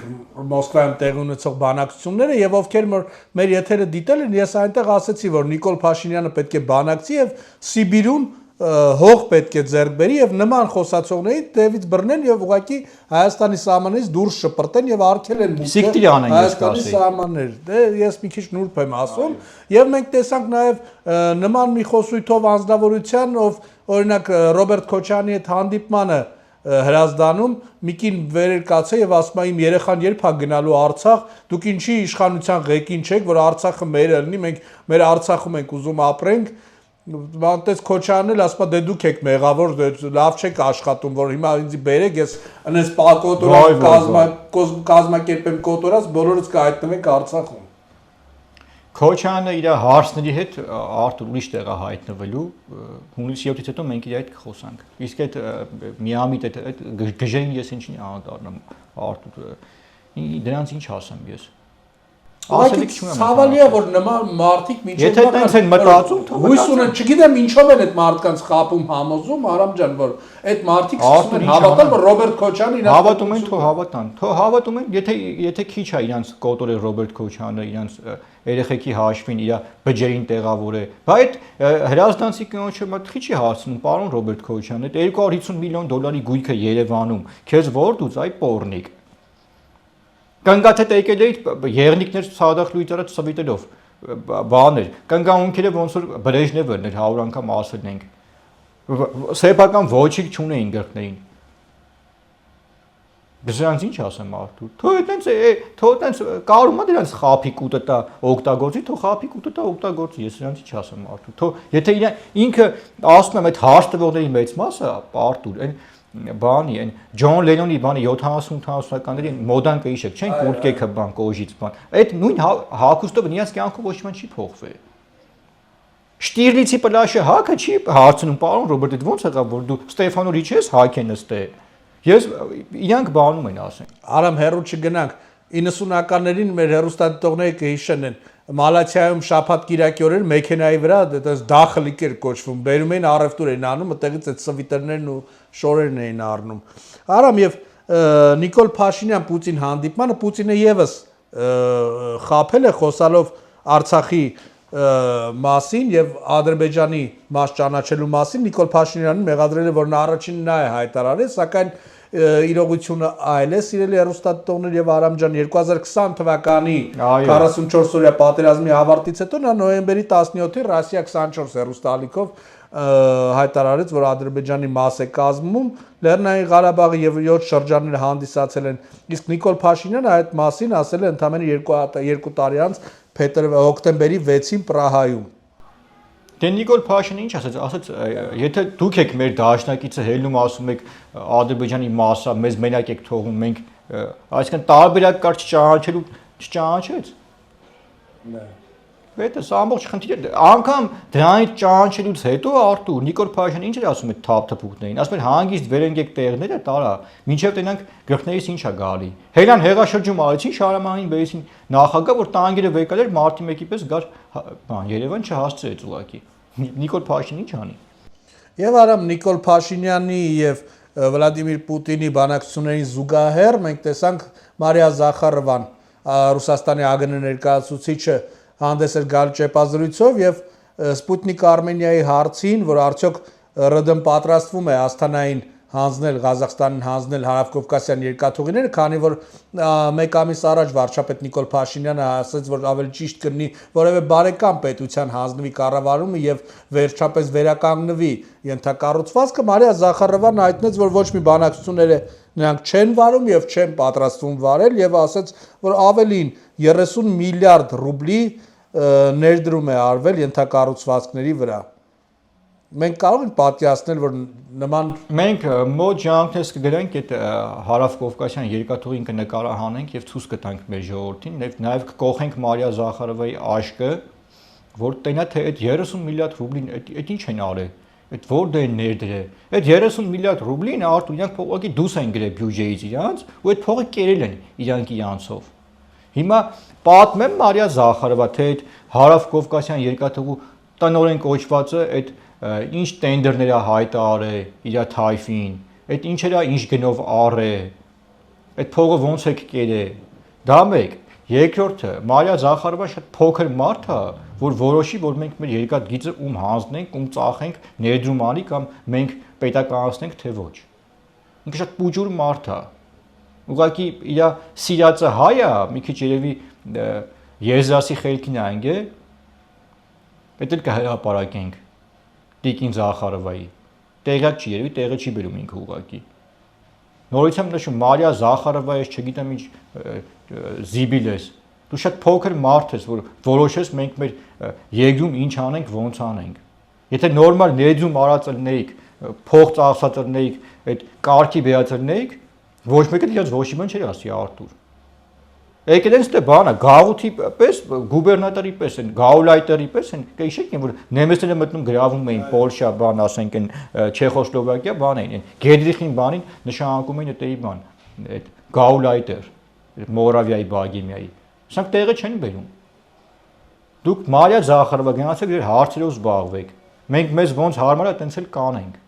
Մոսկվայում տեղի ունեցող բանակցությունները եւ ովքեր մեր եթերը դիտել են, ես այնտեղ ասացի, որ Նիկոլ Փաշինյանը պետք է բանակցի եւ Սիբիրում հող պետք է ձեռք բերի եւ նման խոսացողների տևից բռնեն եւ ուղղակի Հայաստանի սահմանից դուրս շպրտեն եւ արգել են Հայաստանի սահմաններ։ Դե ես մի քիչ նուրբ եմ ասում եւ մենք տեսանք նաեւ նման մի խոսույթով անձնավորության, ով օրինակ Ռոբերտ Քոչարյանի հետ հանդիպմանը հրազդանում Միկին վերել կացը եւ ասում է իմ երեխան երբ է գնալու Արցախ, դուք ինչի իշխանության ղեկին չեք, որ Արցախը մերը լինի, մենք մեր Արցախում ենք ուզում ապրենք։ Մանտես Քոչարյանն էլ ասում է դե դուք եք մեղավոր, լավ չեք աշխատում, որ հիմա ինձ բերեք, ես այնպես պակոտորած կազմակերպեմ կոտորած, բոլորս կհայտնվենք Արցախում։ Քոչարյանը իր հարցների հետ Արտուր ուրիշ տեղ է հայտնվելու, հունիսի 7-ից հետո մենք իր հետ կխոսանք։ Իսկ այդ միամիտ այդ գժերին ես ինչի անդառնամ Արտուր, դրանց ինչ ասեմ ես։ Ասելիք չունեմ։ Ցավալի է, որ նման մարդիկ մինչև եթե տենց են մտածում, հույս ունեն, չգիտեմ ինչով են այդ մարդկանց խապում համոզում, Արամ ջան, որ այդ մարդիկ սկսում են հավատալ, որ Ռոբերտ Քոչարյանը իրաց հավատում են, թող հավատան։ Թող հավատում են, եթե քիչ է իրանց կոտորել Ռոբերտ Քոչարյանը, իրանց երեխեքի հաշվին իր բջերին տեղավոր է։ Բայց հրազդանցի կնոջը մոտ քիչ է հարցնում, պարոն Ռոբերտ Քոչարյան, այդ 250 միլիոն դոլարի գույքը Երևանում, քեզ ո՞ր դուց այ պորնիկ։ Կանգա թե եկել էի եղնիկներ Սադախ լույսերը ծվիտելով բաներ կանգա ունքերը ոնց որ Բրեժնևն էր 100 անգամ ասել ենք սեփական ոչիկ չունեին գրքներին դրանց ինչ ասեմ Արտուր թող այտենց կարում է դրանց խափի կուտը տա օգտագործի թող խափի կուտը տա օգտագործի ես դրանց ինչ ասեմ Արտուր թող եթե ինքը ասում եմ այդ հարց տվողների մեծ մասը Արտուր այն բանի այն Ջոն Լենոնի բանի 70-80-ականների մոդան կհիշեք, չեն կուրտկեքը բան կոժից բան։ Այդ նույն հակոստով նրանց կյանքում ոչ մի չի փոխվել։ Շտիրլիցի պլաշը հակը չի հարցնում, պարոն Ռոբերտ, այդ ո՞նց եղավ, որ դու Ստեֆանորի չես հակ են նստե։ Ես իրանք բանում են ասեն։ Արամ հերո չգնանք 90-ականներին մեր հերոստատիտողները կհիշեն են Մալաթիայում շաբաթ կիրակի օրեր մեքենայի վրա այդպես դախլիկ էր կոչվում, բերում էին առևտուր էին անում, այդտեղից այդ սվիտերներն ու շորերն էին առնում։ Արամ եւ Նիկոլ Փաշինյան Պուտին հանդիպմանը Պուտինը եւս խափել է խոսալով Արցախի մասին եւ Ադրբեջանի մաս ճանաչելու մասին Նիկոլ Փաշինյանին մեղադրել է, որ նա առաջինն նա է հայտարարել, սակայն իրողությունը այլ է, սիրելի հեռուստատիտողներ եւ Արամ ջան 2020 թվականի 44-օրյա պատերազմի ավարտից հետո նա նոյեմբերի 17-ին Ռասիա 24 հեռուստալիքով հայտարարեց, որ Ադրբեջանի մաս է կազմում, Լեռնային Ղարաբաղի եւ 7 շրջանները հանդիսացել են, իսկ Նիկոլ Փաշինյանը այդ մասին ասել է ընդամենը 2 տարի անց հոկտեմբերի 6-ին Պրահայում։ Դե Նիկոլ Փաշինյանը ինչ ասաց, եթե դուք եք մեր դաշնակիցը հելնում ասում եք Ադրբեջանի մասը, մեզ մենակ եք թողում, մենք այսինքն տարբերակ կար չճանաչեց։ Դա ամբողջ խնդիրը անգամ դրանից ճանաչելուց հետո Արտուր Նիկոլ Փաշինյանը ինչ էր ասում այդ թափթփուկներին, ասում էր հանգիստ վերենգեք տեղները տարա, մինչև տենանք գլխներից ինչ է գալի։ Հելան հեղաշրջում արեցին Շարամանին բերեցին նախագահ, որ տանկերը վեկալ էր մարտի 1-ի պես գար բան Երևան չհասցրեց ուղղակի։ Նիկոլ Փաշինյանը ինչ անի։ Եվ Արամ Նիկոլ Փաշինյանի եւ Վլադիմիր Պուտինի բանակցությունների զուգահեռ մենք տեսանք Մարիա Զախարովան Ռուսաստանի ԱԳՆ ներկայացուցիչը հանդես էր գալ ճեպազրույցով եւ Սպուտնիկ Արմենիայի հարցին, որ արդյոք ՌԴ-ն պատրաստվում է Աստանային հանձնել Ղազախստանին, հանձնել Հարավկովկասյան երկաթուղիները, քանի որ մեկ ամիս առաջ վարչապետ Նիկոլ Փաշինյանը ասաց, որ ավելի ճիշտ կլինի որևէ բարեկամ պետության հանձնվի կառավարումը եւ վերջապես վերականգնվի ենթակառուցվածքը, Մարիա Զախարովան հայտնեց, որ ոչ մի բանակցությունները նրանք չեն վարում եւ չեն պատրաստվում վարել եւ ասաց, որ ավելին 30 միլիարդ ռուբլի ներդրում է արվել ենթակառուցվածքների վրա։ Մենք կարող ենք պատկերացնել, որ նման մենք մոտ ժամանցից կգրանք այդ Հարավկովկասյան երկաթուղին կնկարահանենք եւ ցույց կտանք մեր ժողովրդին, նաեւ կկողենք Մարիա Զախարովայի աշկը, որ տենա թե այդ 30 միլիարդ ռուբլին այդ ինչ են արել, այդ որտե են ներդրել։ Այդ 30 միլիարդ ռուբլին արդյոք իրանք փողոքի դուրս են գրել բյուջեից իրանց, ու այդ փողը կերել են իրանք իրանցով։ Հիմա պատմեմ Մարիա Զախարովա, թե այդ Հարավկովկասյան երկաթուղու տնօրեն կոչվածը այդ ինչ տենդերներ է հայտարարել իր թայֆին, այդ ինչերա ինչ գնով առել, այդ փողը ոնց է կերել։ Դա մեկ, երկրորդը Մարիա Զախարովա շատ փոքր մարդ է, որ որոշի, որ մենք մեր երկաթգիծը ում հանձնենք, ում ծախենք, ներդրում անի կամ մենք պետականացնենք, թե ոչ։ Ինքը շատ պուջուր մարդ է։ Ուղղակի իր սիրածը հայ է, մի քիչ երևի եզրասի խելքին է անգե, դա էլ կհրապարակենք Տիկին Զախարովայի։ Տեղյակ չի երևի, տեղը չի բերում ինքը ուղղակի։ Նորից եմ նշում, Մարիա Զախարովա ես չգիտեմ ինչ զիբիլ ես։ Դու շատ փոքր մարդ ես, որ որոշես մենք մեր երկրում ինչ անենք, ոնց անենք։ Եթե նորմալ ներդրում արածելնեիք, փող ծախսածելնեիք, այդ կարգի վերածելնեիք, ոչ մեկը դրանց ոչ մի բան չէր ասի Արտուր։ Եկել են ստե բանը, գաղութի պես, գուբերնատորի պես են, գաուլայտերի պես են, կհիշեք որ նեմեսները մտնում գրավում էին Պոլշա, բան, ասենք են Չեխոսլովակիա, բան էին, Գեդրիխին բանին նշանակում էին այդի բան, այդ գաուլայտեր, Մորավիայի, Բագեմիայի։ Սրանք տեղը չեն բերում։ Դուք Մարիա Զախարովա գնացեք ձեր հարցերով զբաղվեք։ Մենք մեզ ոնց հարմար է, տենց էլ կանենք։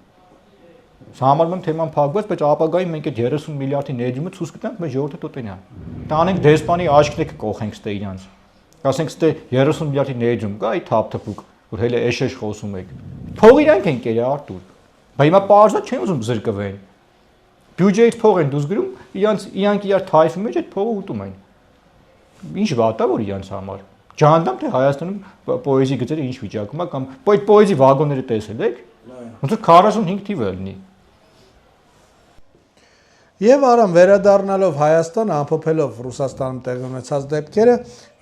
Համարում եմ թեման փակված, բայց ապագայում մենք այդ 30 միլիարդի ներդրումը ցույց կտանք մեր ժողովրդի տոտենան։ Տանենք դեսպանի աչքները կողենք ստե իրանց։ Ասենք ստե 30 միլիարդի ներդրում կա, այ թափթփուկ, որ հենց էշեշ խոսում եք։ Փող իրանք են կերել Արտուր։ Բայց հիմա պարզա չեն ուզում զրկվեն։ Բյուջեից փող են դուրս գրում, իրանք իրար թայֆի մեջ այդ փողը ուտում են։ Ինչ վատ է որ իրանց համար։ Ջանդամ թե Հայաստանում պոեզի գծերը ինչ վիճակում է կամ այդ պոեզի վագոնները տեսել եք։ Ոնց որ 45 թիվ է լինի։ Եվ արամ վերադառնալով Հայաստան, ամփոփելով Ռուսաստանում տեղի ունեցած դեպքերը,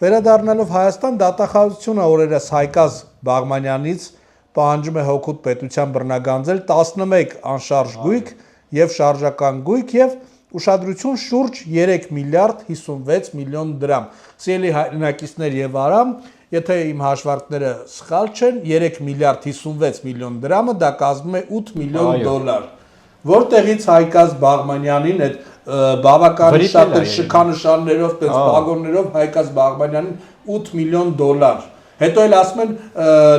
վերադառնալով Հայաստան դատախազությունը օրերս Հայկազ Բաղմանյանից պահանջում է հօգուտ պետության բռնագանձել 11 անշարժ գույք եւ շարժական գույք եւ ուշադրություն շուրջ 3 միլիարդ 56 միլիոն դրամ։ Սիրելի հայրենակիցներ եւ արամ, եթե իմ հաշվարկները սխալ չեն, 3 միլիարդ 56 միլիոն դրամը դա կազմում է 8 միլիոն դոլար։ Որտեղից Հայկազ Բաղմանյանին այդ բավական շատ շքանշաններով, տես վագոններով Հայկազ Բաղմանյանին 8 միլիոն դոլար։ Հետո էլ ասում են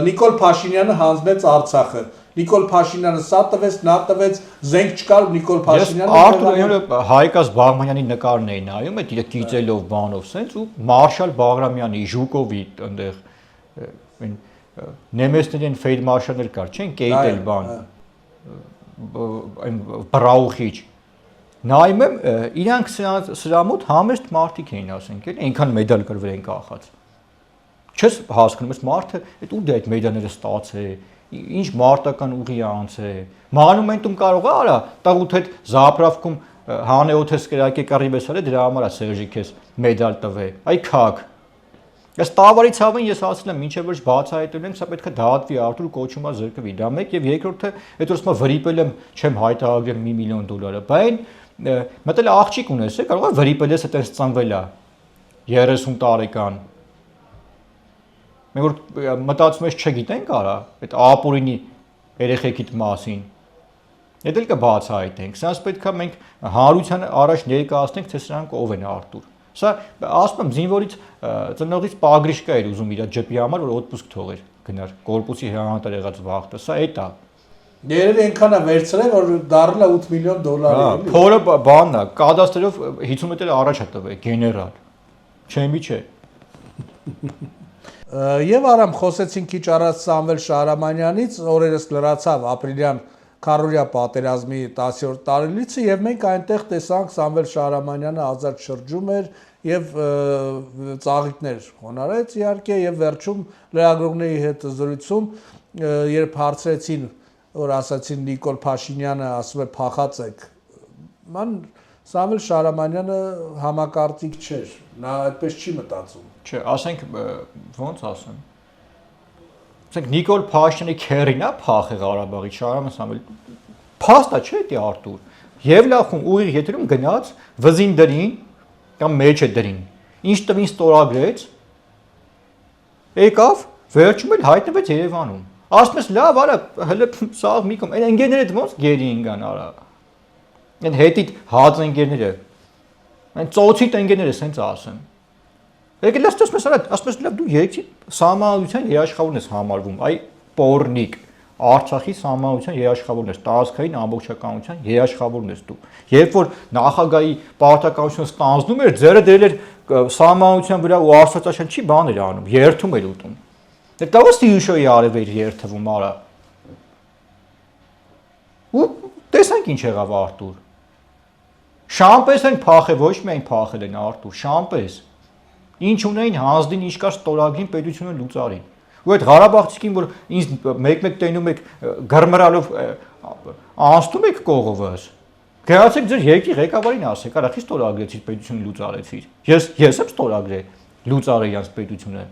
Նիկոլ Փաշինյանը հանձնեց Արցախը։ Նիկոլ Փաշինյանը սա տվեց, նա տվեց, զենք չկար Նիկոլ Փաշինյանը։ Արտուր Հայկազ Բաղմանյանի նկարն էին նայում, այդ իր կիծելով բանով սենց ու Մարշալ Բաղրամյանի, Ժուկովի այնտեղ այն նեմեսներին ֆեյլմարշալներ կար, չեն կեյտել բան։ Այն բրաուխիչ նայում եմ իրանք սրա մոտ համեստ մարդիկ էին ասենք էլ այնքան մեդալ կրվել են կախած չես հասկանում ես մարդը այդ ու դե այդ մեդալները ստացե ինչ մարտական ուղի է անցե մանումենտում կարող է արա տաղուտ հետ զապրավկում հանեոթես կրակե կարիբեսալը դրա համար է Սերժի քեզ մեդալ տվե այ քակ Ես տավարի ցավին ես ասել եմ ինչեւ որ բացահայտել ենք, սա պետք է դատվի Արտուր կոչում է զրկվի։ Դա մեկ եւ երկրորդը, այդ որ ասում վրիպել եմ, չեմ հայտարարել $1 միլիոն, բայց մտել աղջիկ ունես, կարող է վրիպել ես այդպես ծնվել է 30 տարեկան։ Մենք որ մտածում ես չգիտենք արա, այդ ապուրինի երեխեքիդ մասին։ Դա էլ կբացահայտենք։ Սրանց պետք է մենք հանրության առաջ ներկայացնենք, թե սրանք ով են Արտուր։ Սա ասում եմ զինվորից ծնողից պագրիշկա էր ուզում իր ջպի համար որ օդպուսկ թողեր գնար կորպուսի հրանատար եղած վախտը սա էտա Երևի այնքան է վերցրել որ դառնա 8 միլիոն դոլար էլի Փորը բանն է կադաստրով 50 մետր առաջ է տվել գեներալ չեմի չէ Եվ արամ խոսեցին քիչ առաջ Սամվել Շահրամանյանից օրերս լրացավ ապրիլյան քառորյա պատերազմի 10-րդ տարելիցը եւ մենք այնտեղ տեսանք Սամվել Շահրամանյանը ազատ շրջում էր եւ ծաղիկներ հոնարեց իհարկե եւ վերջում լրագրողների հետ զրույցում երբ հարցրեցին որ ասացին Նիկոլ Փաշինյանը ասում է փախած եք ման Սամվել Շահրամանյանը համակարծիք չէր նա այդպես չի մտածում չէ ասենք ոնց ասեմ ասենք Նիկոլ Փաշինյանի քերինա փախե Ղարաբաղի Շահրաման Սամվել փաստա չէ դի Արտուր եւ լախում ուղիղ եթերում գնաց վզին դրին կամ մեջ է դրին ինչ տվին ստորագրեց եկավ վերջում էլ հայտնվեց Երևանում ասում ես լավ արա հələ սաղ մի կողմ այն ընկերները ոնց գերի ինգան արա այն հետիդ հաց ընկերները այն ծոցիտ ընկերները սենց ասեմ եկել ասես մեզ արա ասում ես լավ դու երկի սահմանության երաշխավորն ես համարվում այ պորնիկ Արցախի սահմանության երաշխավորն ես տարածքային ամբողջականության երաշխավորն ես դու երբ որ նախագահի պարտականությունը ստանձնում էր ձերը դրել էր սահմանության վրա ու արծաթաշան չի բան էր անում երթում էր ուտում դա ո՞ս դիշոյի արև էր երթվում արա ու տեսանք ինչ եղավ Արտուր շամպես են փախել ոչ միայն փախել են Արտուր շամպես ինչ ունեին հանձնին ինչ կար ստորագրին պետությունը լուծարին ու այդ Ղարաբաղցիքին որ ինձ մեկ-մեկ տենում եք գրմռալով անցնում եք կողովս գնացեք ձեր երկի ղեկավարին ասեք արա խի ստորագրեցիր պետությունը լուծարեցիր ես եմ ստորագրել լուծարել իրանց պետությունը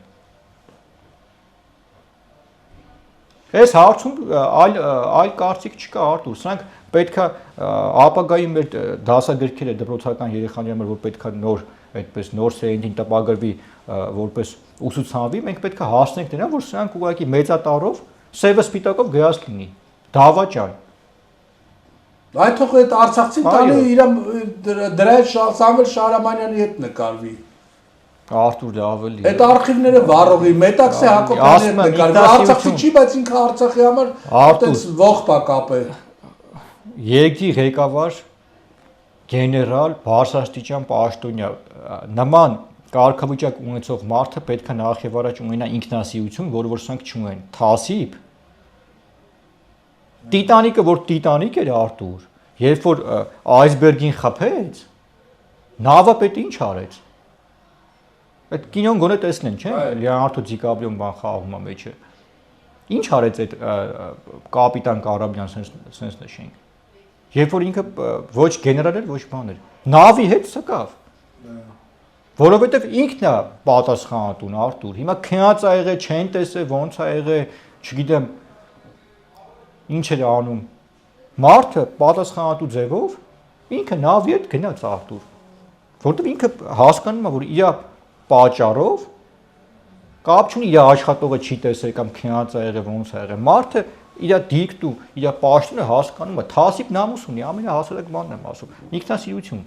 այս հարցում այլ կարծիք չկա Արտուր սրանք պետքա ապագայի մեր դասագրքերը դպրոցական երեխաների համար որ պետքա նոր այդպես նոր սերնդին տպագրվի որպես ուսուցանվի մենք պետք է հասնենք նրան որ սրանք ուղղակի մեծատառով սևը սպիտակով գրած լինի դավաճան այդ թող այդ արցախցին տանի իր դրա Սամվել Շահրամանյանի հետ նկարվի Արտուր ավելի այդ արխիվները վառողի Մետաքսե Հակոբյանի հետ նկարվի արցախցի չի բայց ինքը Արցախի համար այդպես ողջ բա կապե երկի ղեկավար գեներալ բարձրաստիճան պաշտոնյա նման կարգավիճակ ունեցող մարդը պետք է նախ եւ առաջ ունենա ինքնասիրություն, որը որ սրանք չունեն։ Թասիբ Տիտանիկը, որ Տիտանիկ էր Արտուր, երբ որ այսբերգին խփեց, նավը պետք ինչ արեց։ Այդ կինոն գոնե տեսնեն, չէ՞, Լեոնարդո Դիկապրիոն բան խաղում է մեջը։ Ինչ արեց այդ կապիտան Կարաբյան sense նշենք։ Երբ որ ինքը ոչ գեներալ էր, ոչ բան էր։ Նավի հետ սկավ։ Որովհետև ինքն է պատասխանատուն Արտուր։ Հիմա քնած ա եղել, չեն տեսել, ոնց ա եղել, չգիտեմ ինչ էր անում։ Մարդը պատասխանատու ձևով ինքը նավի հետ գնաց Արտուր։ Որովհետև ինքը հասկանում է, որ իր պատճառով կապ չունի իր աշխատողը չի տեսել կամ քնած ա եղել, ոնց ա եղել։ Մարդը իր դիկտ ու իր պաշտոնը հասկանում է, թասիբ նամուս ունի, ամենահասարակ բանն եմ ասում, ինքնասիրություն։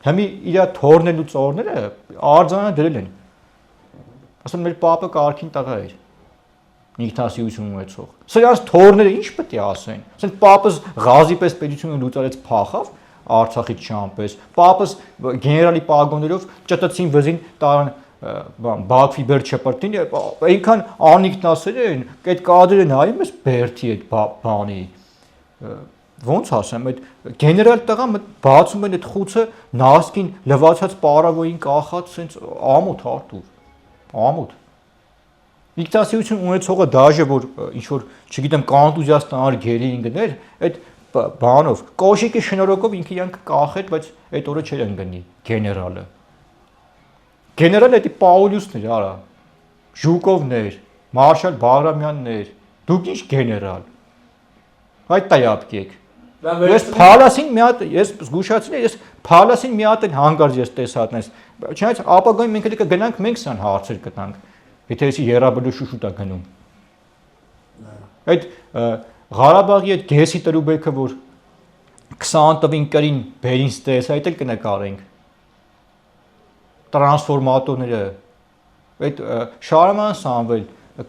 Հիմա իր թորներն ու ծորները արձանը դրել են։ Ասում մեր պապը կարգին տղա էր։ Ինքնասիրություն ունեցող։ Սրանց թորները ինչ պետք է ասեն։ Ասեն պապս Ղազի պես պետությունը լուծարեց փախավ Արցախից չամպես։ Պապս գեներալի պագոներով ճտցին վզին տարան Բաքվի բեր չպրտին, այնքան անիկնասեր են, այդ կադրը նայում ես Բերթի այդ բանի։ Ոնց ասեմ, այդ գեներալ տղան բացում են այդ խուցը նասկին լվացած պարավոյին կախած սենց ամոթ Արտուր, ամոթ։ Ինքնասիրություն ունեցողը դաժե որ ինչ որ, չգիտեմ, կանտուզիաստանար գերի ինգներ, այդ բանով, կոշիկի շնորհքով ինքը իրանք կախեր, բայց այդ օրը չէր ընկնի գեներալը։ Գեներալ էդի Պաուլյուսն էր, արա, Ժուկովներ, Մարշալ Բաղրամյաններ, դուք ինչ գեներալ։ Այդ տայապկեք։ Ես Փալասին մի հատ, ես զգուշացրի, ես Փալասին մի հատ հանգարց ես տեսածնես։ Չնայած ապագայում մենք էլ կգնանք, մենք սան հարցեր կտանք, եթե էսի երաբլու շուշուտ է գնում։ Այդ Ղարաբաղի այդ գեսի տրուբեկը, որ 20 տվին կրին բերին ստես, այդ էլ կնկարենք։ Տրանսֆորմատորները, այդ Շահրաման Սամվել,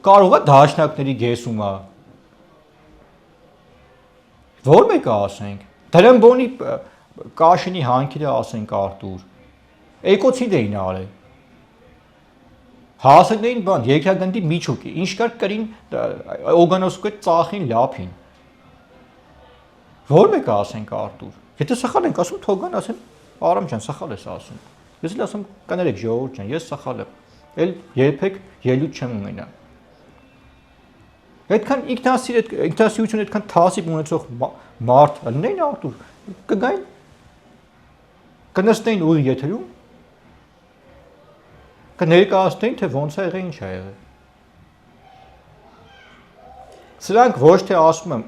կարող է դաշնակների գեսում է։ Որ մեկը ասենք, դրամբոնի կաշինի հանքիրը ասենք Արտուր, էկոցիդ էին արել, հասել էին բան, երկրագնդի միջուկի, ինչ կար կրին օգանոսկու այդ ծախին լապին, Որ մեկը ասենք Արտուր։ Եթե սխալ ենք ասում, թող գան ասեն Արամ ջան, սխալ ես ասում։ Ես էլ ասում կներեք ժողովուրդ ջան, ես սխալ եմ։ Էլ երբեք ելույթ չեմ ունենա։ Այդքան ինքնասիրություն այդքան թասիբ ունեցող մարդ լինեին Արտուր, կգային կնստեին ուղի եթերում, կներկայացնեին, թե ոնց է եղել, ինչ է եղել։ Սրանք ոչ թե ասում եմ,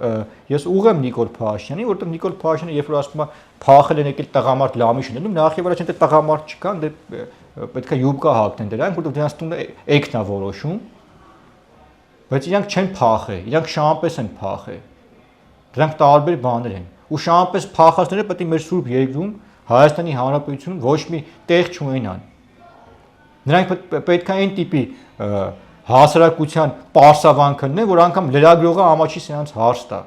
ես ուղղեմ Նիկոլ Փաշինյանին, որովհետև Նիկոլ Փաշինյանը երբ որ ասում է փախել են եկել տղամարդ լամի շնելում, նախ եւ առաջ այնտեղ տղամարդ չկան, դե պետք է յուբկա հագնեն դրանք, որովհետև դրանց տունը էկն է որոշում, բայց իրանք չեն փախել, իրանք շամպես են փախել։ Դրանք տարբեր բաներ են։ Ու շամպես փախածները պետք է մեր սուրբ երկրում Հայաստանի Հանրապետությունում ոչ մի տեղ չունենան։ Նրանք պետք է այն տիպի հասարակության պարսավանքն է, որ անգամ լրագրողը ամաչի սրանց հարց տա։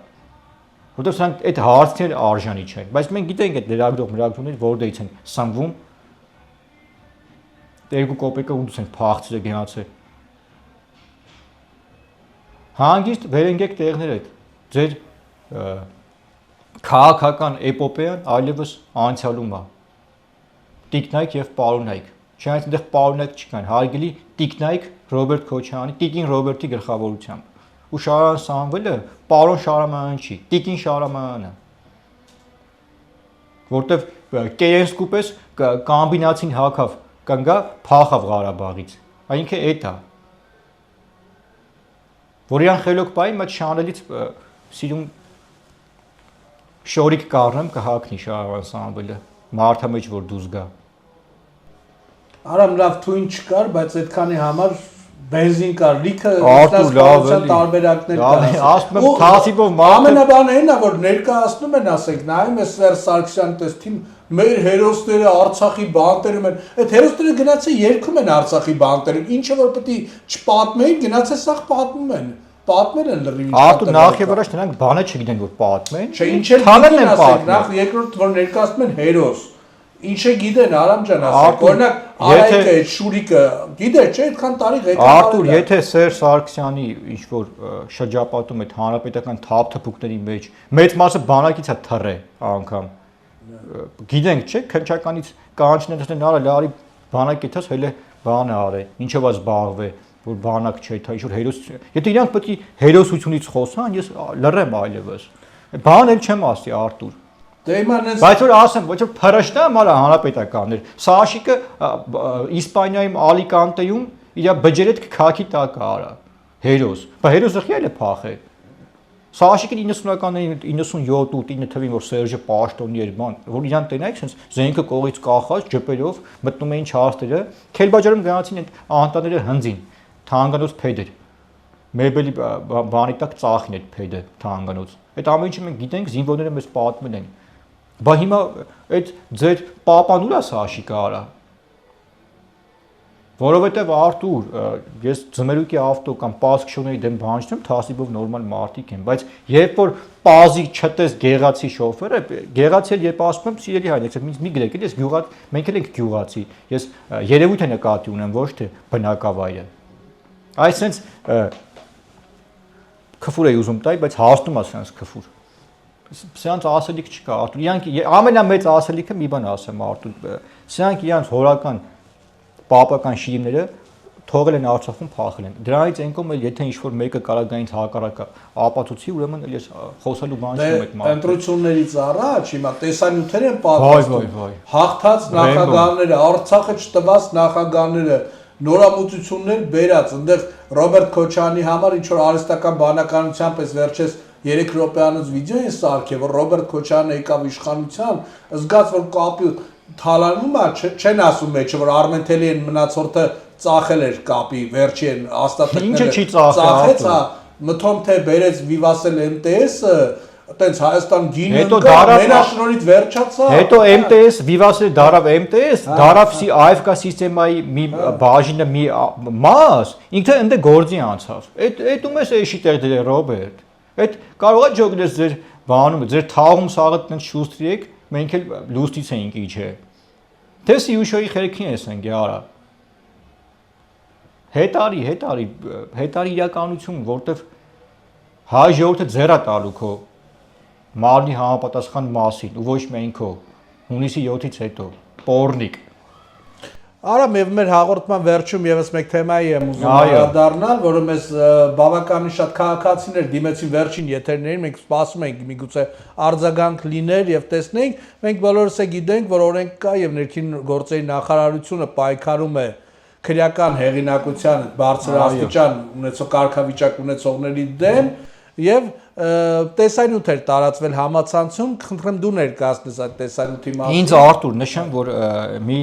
Որտեղ սրանք այդ հարցեր արժանի չեն, բայց մենք գիտենք այդ լրագրողները որտեղից են սնվում։ Երկու կոպեկը ունդուս են փախցրել գնացել։ Հանգիստ վերենգեք տեղներ այդ ձեր քաղաքական էպոպեան այլևս անցյալում է։ Տիկնայք եւ պարոնայք։ Չնայած այնտեղ պարոնայք չկան, հարգելի տիկնայք Ռոբերտ Քոչարյանի, տիկին Ռոբերտի գլխավորությամբ։ Ու Շարան Սամվելը պարոն Շարամանյան չի, տիկին Շարամանյանը։ Որտեվ Կերենսկուպես կոմբինացին հակավ կանգա փախավ Ղարաբաղից։ Այնինքն էդ է։ Որ իրան խելոք բայ մտ շանելից սիրում շորիկ կառնեմ կհակնի Շարան Սամվելը, մարդա մեջ որ դուզ գա։ Արամ լավ թույն չկար, բայց այդքանի համար բենզին կար, լիքը ինստասկալության տարբերակներ կար։ Ասում եմ թասիբով մարդը ամենաբանը այն է, որ ներկայացնում են, ասենք, նայում ես Սերժ Սարգսյանի պես թիմ մեր հերոսները Արցախի բանտերում են, այդ հերոսները գնացել երգում են Արցախի բանտերում, ինչը որ պետք է չպատմեին, գնացել սա պատմում են։ Պատմել են լրիվ։ Արտու նախ եւ առաջ նրանք բանը չգիտեն որ պատմեն։ Չէ, ինչ են գիտեն ասենք, նախ երկրորդ որ ներկայացնում են հերոս։ Ինչ է գիտեն Արամ ջան ասեք, օրինակ Արայիկը, Շուրիկը, գիտեր չէ, այդքան տարի ղեկավար։ Արտուր, եթե Սերժ Սարգսյանի ինչ որ շրջապատում այդ հանրապետական թափթփուկների մեջ մեծ մասը բանակից է թռե անգամ։ Գիտենք չէ, քնչականից կանչնեն ասեն արա լարի բանակի թաս հələ բան է արել, ինչով է զբաղվել, որ բանակ չէ, թե ինչ որ հերոս։ Եթե իրանք պետք է հերոսությունից խոսան, ես լռեմ այլևս։ Բան էլ չեմ ասի Արտուր։ Բայց որ ասեմ, ոչ որ փրշտա մարա հանրապետականներ։ Սաշիկը Իսպանիայում Ալիկանտեում իր բջերետ քաքի տակ արա։ Հերոս։ Բայց հերոսը խիել է փախել։ Սաշիկը 90-ականներին 97-8 թվին որ Սերժը պաշտոնի էր բան, որ իրան տենայք sense զենքը կողից կախած ջպերով մտնում էին չարստերը, Քելբաջարում գնացին այդ անտաները հնձին, թանկանոց փեդեր։ Մեբելի բանի տակ ծախին այդ փեդը թանկանոց։ Այդ ամեն ինչը մենք գիտենք, զինվորները մեզ պատմել են։ Բա հիմա այդ ձեր պապան ուր է Սաշիկը արա։ Որովհետև Արտուր, ես ձմերուկի ավտո կամ պասկշոների դեմ բան չեմ, թասիբով նորմալ մարդիկ են, բայց երբ որ պազի չտես գեղացի շոֆերը, գեղացի էլ երբ ասում եմ, սիրելի հայրիկ, մի գրեք, ես գյուղաց, մենք էլ ենք գյուղացի, ես երևույթ է նկատի ունեմ, ոչ թե բնակավայրը։ Այսինքն քֆուր էի ուզում տալ, բայց հաստում է սրանց քֆուր։ Սրանց ասելիք չկա, Արտուր, իրանք ամենամեծ ասելիքը մի բան ասեմ Արտուր, սրանք իրանք հորական պապական շիրիմները թողել են Արցախում փախել են։ Դրանից ենկոմ էլ եթե ինչ-որ մեկը կարագայից հակառակը ապացուցի, ուրեմն էլ ես խոսելու բան չունեմ այդ մարդը։ Ընտրություններից առաջ հիմա տեսանյութեր են պատասխանում։ Հաղթած նախագահները, Արցախը չտված նախագահները, նորամուծություններ բերած, այնտեղ Ռոբերտ Քոչարյանի համար ինչ որ արհեստական բանականությամբ էս վերջես 3 րոպեանոց վիդեո են սարքել, որ Ռոբերտ Քոչարյանը եկավ իշխանության, զգաց որ կապի թալանում է, չեն ասում մեջը, որ Արմենտելիեն մնացորդը ծախել էր կապի, վերջին աստատեղները ինչը չի ծախել, հա, մթոմ թե բերեց Vivassel MTS-ը, այտենց Հայաստան գինը մենաշնորհից վերջացա։ Հետո MTS, Vivassel դարավ MTS, դարավ AFK սիստեմայի մի բաժինը մի մաս, ինքը ընդ գործի անցավ։ Այդ ում էս էշի տեղ դեր Ռոբերտ։ Այդ կարող է ջոգնես ձեր բանում, ձեր թաղում սաղը տենց շուստրի եք, մենք էլ լուստից էինք իջե։ Թե Սիուշոյի խերքին ես ենք յարա։ Հետարի իրականություն, որտեվ հայ ժողովուրդը ձեռա տալու քո մարմնի համապատասխան մասին ու ոչ միայն քո հունիսի 7-ից հետո պորնիկ Արա մեր հաղորդման վերջում եւս մեկ թեմայի եմ ուզում անդառնալ, որը մեզ բավականին շատ քաղաքացիներ դիմեցին վերջին եթերներին, մենք սպասում ենք միգուցե արձագանք լիներ եւ տեսնենք, մենք բոլորս է գիտենք, որ օրենք կա եւ ներքին գործերի նախարարությունը պայքարում է քրեական հեղինակության բարձրաստիճան ունեցող կարգավիճակ ունեցողների դեմ եւ տեսանյութ էր տարածվել համացանցում, խնդրեմ դու ներկայացնես այդ տեսանյութի մասին։ Ինձ Արտուր նշեմ, որ մի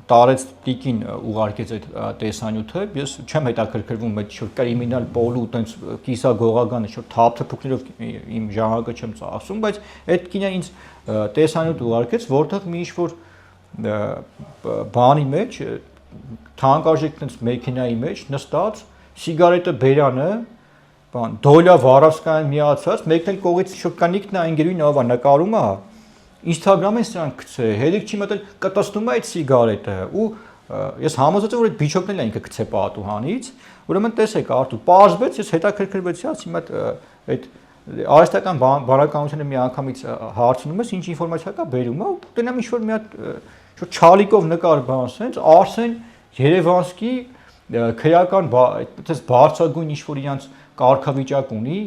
տարեց տիկին ուղարկեց այդ տեսանյութը, ես չեմ հետաքրքրվում այդ շուտ կրիմինալ պոլու տենց կիսագողականը շուտ թափթփուկներով իմ ժամանակը չեմ ծախսում, բայց այդ կինը ինձ տեսանյութ ուղարկեց, որտեղ մի ինչ-որ բանի մեջ, թանկարժեք տենց մեքենայի մեջ նստած սիգարետը բերանը, բան Դոլյա Վարավսկայան միացած, մեկն էլ կողից շուտ կանիկն այն գերույն ավա նկարում է Instagram-ին սրանք գցե, հերիք չի մտել կտստում է այդ սիգարետը ու ես համոզված եմ որ այդ բիչոկն էլ ինքը գցե պատուհանից, ուրեմն տեսեք Արտուր, պարզվեց ես հետաքրքրվեցի, ասի մտ այդ արհեստական բանականությունը մի անգամից հարցնում ես, ինչ ինֆորմացիա կա բերում է, տնամ ինչ որ մի հատ շուտ չալիկով նկար բան սենց Արսեն Երևանսկի քրեական այդպես բարձրագույն ինչ որ իրանց կարգավիճակ ունի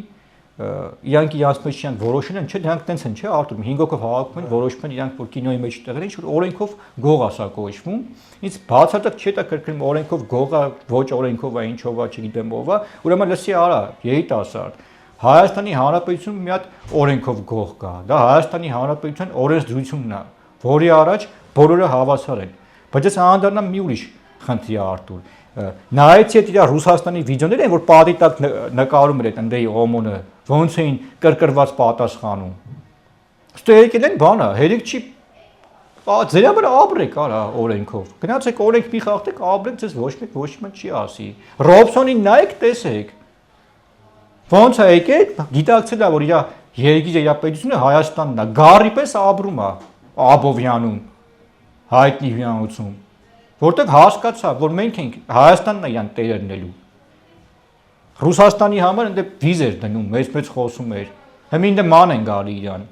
իրանք իրանց մեջ իրանք որոշել են, չէ, դրանք տենց են, չէ, Արտուր, 5 հոգով հավաքում են, որոշում են իրանք որ կինոյի մեջ տեղեր են, ինչ որ օրենքով գող ասա կոչվում։ Ինձ բացարձակ չի հետաքրքրում օրենքով գողա, ոչ օրենքով է, ինչով է, չգիտեմ ով է, ուրեմն լսի արա, երիտասարդ։ Հայաստանի Հանրապետությունում մի հատ օրենքով գող կա, դա Հայաստանի Հանրապետության օրենսդրությունն է, որի առաջ բոլորը հավասար են։ Բայց ես անդառնամ մի ուրիշ խնդրի Արտուր։ Նայեցի այդ իր Ռուսաստանի վիդեոները են, որ պատի տակ նկարում էր այդ ընդեի օմոնը, ոնց էին կրկրված պատասխանում։ Ստե եկել են բանը, հերիք չի ձերա վրա ապրեք արա օրենքով։ Գնացեք օրենք մի խախտեք, ապրեք, ձեզ ոչ մեկ չի ասի։ Ռոբսոնին նայեք, տեսեք։ Ոնց է եկել, գիտակցել է, որ իր երկիր երապետությունը Հայաստանն է, գառի պես ապրում է Աբովյանում, հայտնի հյուրանոցում։ Որտեղ հասկացա, որ մենք ենք Հայաստանն է իրան տերնելու։ Ռուսաստանի համար ընդ վիզ էր դնում, մեծ խոսում էր։ Հիմա ինձ ման են գալի իրան։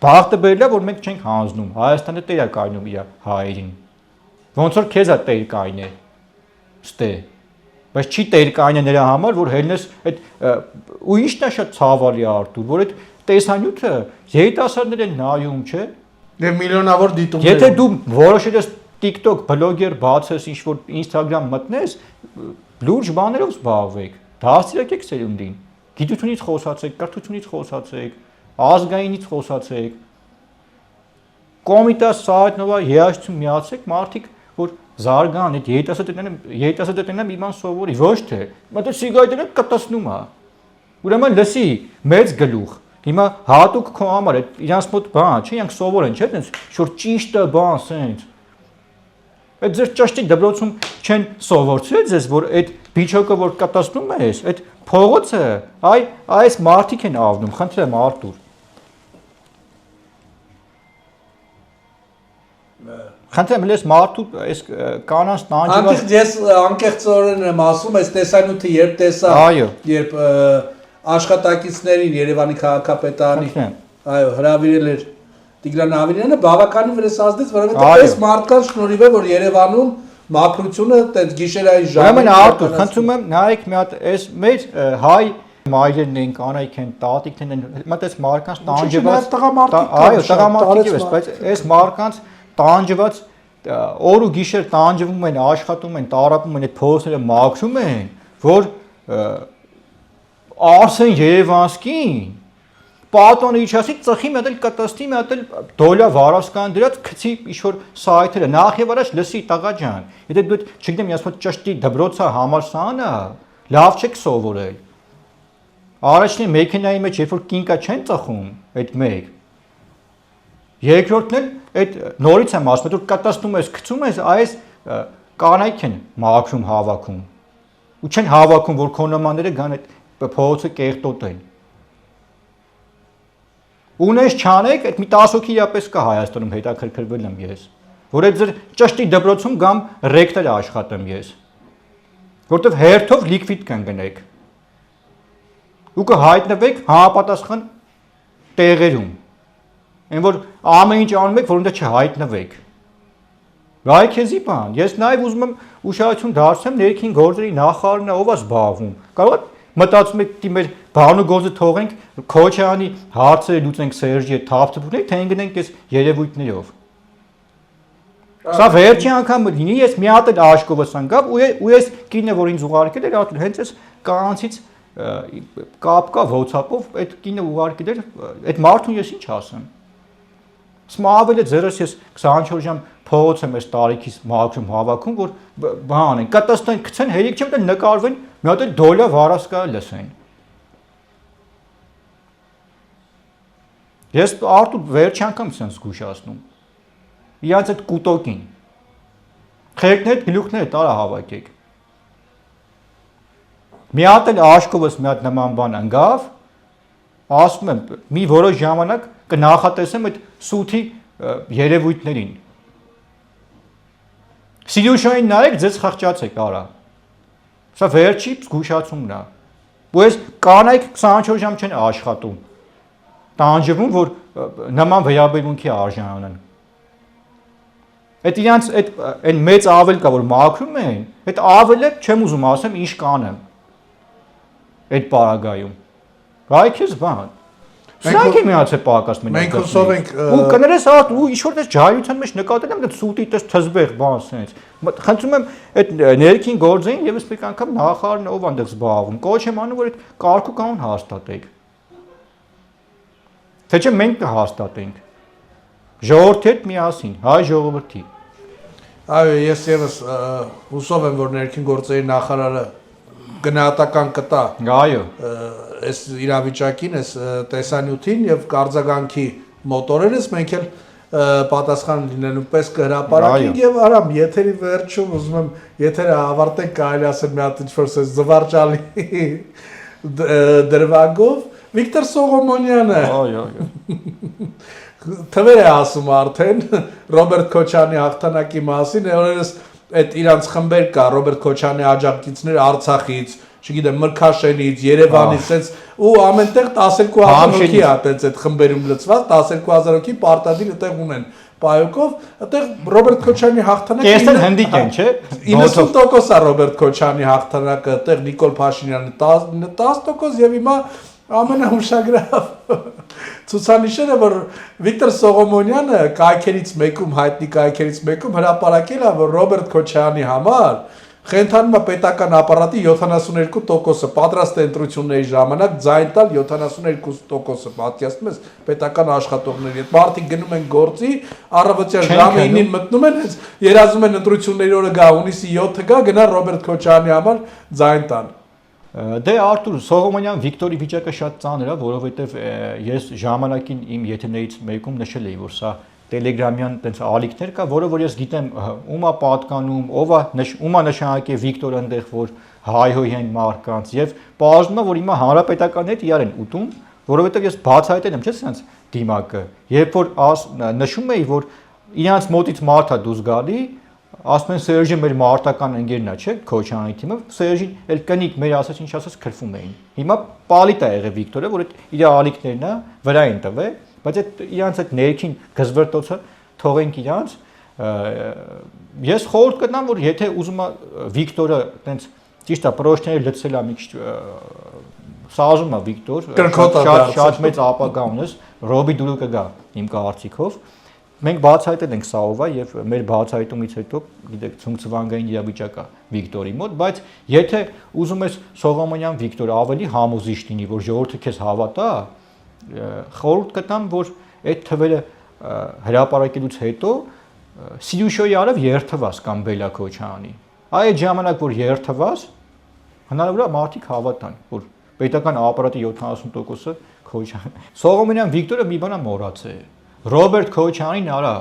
Բախտը բերել է, որ մենք չենք հանձնում, Հայաստանը տեր է կայնում իր հայերին։ Ոնց որ քեզ է տեր կայնե։ Ստե։ Բայց չի տեր կայնե նրա համար, որ հելնես այդ ու ի՞նչն է շատ ցավալի Արտուր, որ այդ տեսանյութը երիտասարդներ են նայում, չէ։ Եվ միլիոնավոր դիտումներ։ Եթե դու որոշել ես TikTok բլոգեր բացես, ինչ որ Instagram մտնես, լուրջ բաներով զբաղվեք, դաստիարակեք սերունդին, գիտությունից խոսացեք, կրթությունից խոսացեք, ազգայինից խոսացեք, կոմիտաս սայթնովա երաժշտություն միացեք, մարդիկ, որ զարգան, այդ երիտասարդներն մի բան սովորի, ոչ թե, մտել սիգարետները կտցնում է, ուրեմն լսի, մեծ գլուխ, հիմա հատուկ քո համար, իրանց մոտ բան, չէ, իրանք սովոր են, չէ, տենց, շուր ճիշտը բան, սենց, այդ ձեր ճաշտի դպրոցում չեն սովորցրել ձեզ, որ այդ բիչոկը, որ կտացնում ես, այդ փողոցը, այս մարդիկ են ավնում, խնդրեմ Արտուր։ Խնդրեմ, լես մարդու, այս կանանց տանջված։ Ես անկեղծորեն եմ ասում, այս տեսանյութը երբ տեսա, երբ աշխատակիցներին Երևանի քաղաքապետարանի, այո, հրավիրել էր Տիգրան Ավինյանը բավականին վրես ազդեց, որովհետև այս մարդկանց շնորհիվ է, որ Երևանում մաքրությունը տենց գիշերային ժամին։ Ուրեմն Արտուր, խնդրում եմ, նայեք մի հատ, այս մեր հայ մայրերն են, կանայք են, տատիկներն են, մտ այս մարդկանց տանջված, այո, տղամարդիկ ես, բայց այս մարդկանց տանջված օր ու գիշեր տանջվում են, աշխատում են, տարապում են, այդ փողոցները մաքրում են, որ Արսեն Երևանսկին Պատոնը իջասի ծխի մի հատ էլ կտստի մի հատ էլ Դոլյա Վարավսկայան դրած գցի ինչ-որ սայթերը նախ եւ առաջ լսի տղա ջան եթե դու չգիտեմ ես մոտ ճշտի դբրոցա համալսանը լավ չեք սովորել առաջին մեքենայի մեջ երբ որ կինկա չեն ծխում այդ մեկ երկրորդն էլ այդ նորից եմ ասում դու կտստում ես գցում ես այս կանայք են մաքրում հավաքում ու չեն հավաքում որ քո նմանները գան այդ փողոցը կեղտոտեն Ունես չանեք, այդ մի 10 հոգի իրապես կա Հայաստանում հետաքրքրվել եմ ես, որ այդ ձեր ճշտի դպրոցում գամ ռեկտոր աշխատեմ ես, որտեվ հերթով լիկվիդ կընկնեք ու կհայտնվեք համապատասխան տեղերում։ Այն որ ամեն ինչ անում եք, որոնց չհայտնվեք։ Գայ քեզի բան, ես նաև ուզում եմ ուշադրություն դարձնեմ ներքին գործերի նախարարն ով է զբաղվում։ Կարող է մտածում եք դի մեր բանու գործը թողենք, Քոչարյանի հարցերը լուծենք Սերժի հետ թափթփունենք, թե ընկնենք այս երևույթներով։ Սա վերջի անգամ լինի, ես մի հատ էլ աշկովս անգամ ու ես կինը, որ ինձ ուղարկել էր, ատու հենց այս կանանցից կապ կա WhatsApp-ով, այդ կինը ուղարկել էր, այդ մարդուն ես ինչ ասեմ։ Սա ավելի ձերս ես 24 ժամ փողոց եմ այս տարիքից մաքրում հավաքում, որ բան անեն, կտստեն գցեն, հերիք չեմ տեն նկարվեն, մի հատ էլ դոլա վարասկա լսեն։ Ես արդու վերջի անգամ sense զգուշացնում։ Իրանց այդ կուտոկին։ Խելքներ գլուխները տարա հավաքեք։ Մի հատ էլ աշկովս մի հատ նման բան անգավ, ասում եմ, մի որոշ ժամանակ կնախատեսեմ այդ սութի երևույթներին։ Սիրուշային նայեք, ձեզ խղճացեք, արա։ Սա վերջի զգուշացումն է։ Ու այս կանայք 24 ժամ չեն աշխատում։ Տանջվում, որ նման վերաբերմունքի արժանանան։ Այդ իրանց այն մեծ ավել կա, որ մաքրում են, այդ ավելը չեմ ուզում ասեմ, ինչ կանեմ այդ պարագայում։ Գայ քեզ բան։ Սրանք է միացե պակաս մենակ։ Մենք ուսով ենք ու կներես արդ ու ինչ-որ դες ջայության մեջ նկատել եմ այդ սուտի դες թզբեղ բան ասենց։ Խնդրում եմ այդ ներքին գործին եւս մեկ անգամ նախարարն ով այնտեղ զբաղվում։ Կոչ եմ անում, որ այդ կարգու կանոն հաստատեք։ Թե չէ մենք կհաստատենք։ Ժողովրդի հետ միասին, հայ ժողովրդի։ Այո, ես եւս հուսով եմ, որ ներքին գործերի նախարարը գնահատական կտա։ Այո։ Այս իրավիճակին, այս տեսանյութին եւ կարձագանքի մոտորերս մենք էլ պատասխան լինելու պես կհրապարակենք եւ արամ եթերի վերջում ուզում եմ եթերը ավարտենք, կարելի ասել մի հատ ինչ-որ զվարճալի դրվագով Վիկտոր Սողոմոնյանը։ Այո։ Թվեր է ասում արդեն Ռոբերտ Քոչարյանի հաղթանակի մասին, օրերս այդ իրանց խմբեր կա, Ռոբերտ Քոչարյանի աջակցիչներ Արցախից, չգիտեմ, Մրգաշենից, Երևանից, sense ու ամենտեղ 12000 հոգի է այդպես այդ խմբերում լծված, 12000 հոգի պարտադիր այդտեղ ունեն։ Պայոկով, այդտեղ Ռոբերտ Քոչարյանի հաղթանակը Կեսն հնդիկ են, չէ։ 90% է Ռոբերտ Քոչարյանի հաղթանակը, այդտեղ Նիկոլ Փաշինյանը 10% եւ հիմա ամենահուշագրավ ցուցանիշերը, որ Վիկտոր Սողոմոնյանը կայքերից մեկում, հայտնի կայքերից մեկում հրապարակել է, որ Ռոբերտ Քոչարյանի համար խենթանում է պետական ապարատի 72%-ը, պատրաստ է ընտրությունների ժամանակ ձայն տալ 72%-ը, պատկերացնում ես պետական աշխատողների հետ։ Մարդիկ գնում են գործի, առավոտյան ժամը 9-ին մտնում են, հենց երազում են ընտրությունների օրը գա, հունիսի 7-ը գա, գնա Ռոբերտ Քոչարյանի համար ձայն տան։ Դե Արտուր Սողոմոնյան Վիկտորի վիճակը շատ ծանր է, որովհետև ես ժամանակին իմ եթերներից մեկում նշել էի, որ սա Telegram-յան տենց ալիքներ կա, որը որ ես գիտեմ ում է պատկանում, ում է նշանակի Վիկտորը այնտեղ, որ հայհոյ են մարդկանց եւ պարզվում է, որ հիմա հանրապետականն հետ իրար են ուտում, որովհետև ես բացահայտել եմ, չէ՞ սրանց դիմակը, երբ որ նշում էի, որ իրանց մոտից մարդ է դուրս գալի, ասում են Սերժը մեր մարտական ընկերն է, չէ՞, Քոչարյանի թիմը, Սերժին էլ կնիկ մեր ասած ինչ ասած քրֆում էին։ Հիմա պալիտ է եղել Վիկտորը, որ այդ իր ալիքներն է վրա են տվել, բայց այդ իրանց այդ ներքին գզվրտոցը թողենք իրանց։ Ես խորհուրդ կտամ, որ եթե ուզում է Վիկտորը տենց ճիշտ է պրոշները լցել է մի քիչ սազում է Վիկտոր, շատ մեծ ապագա ունես, Ռոբի դուրը կգա իմ կարծիքով։ Մենք բացահայտել ենք սա ով է եւ մեր բացահայտումից հետո գիտեք ցնցվանգային իրավիճակ է Վիկտորի մոտ, բայց եթե ուզում ես Սողոմոնյան Վիկտորը ավելի համոզիչ լինի, որ ժողովուրդը քեզ հավատա, խորհուրդ կտամ, որ այդ թվերը հրապարակելուց հետո Սիրուշոյի արավ երթվաս կամ Բելա Քոչարյանի։ Այդ ժամանակ որ երթվաս, հնարավոր է մարդիկ հավատան, որ պետական ապարատի 70%-ը Քոչարյան։ Սողոմոնյան Վիկտորը մի բան է մոռացել։ Ռոբերտ Քոչարյանին արա,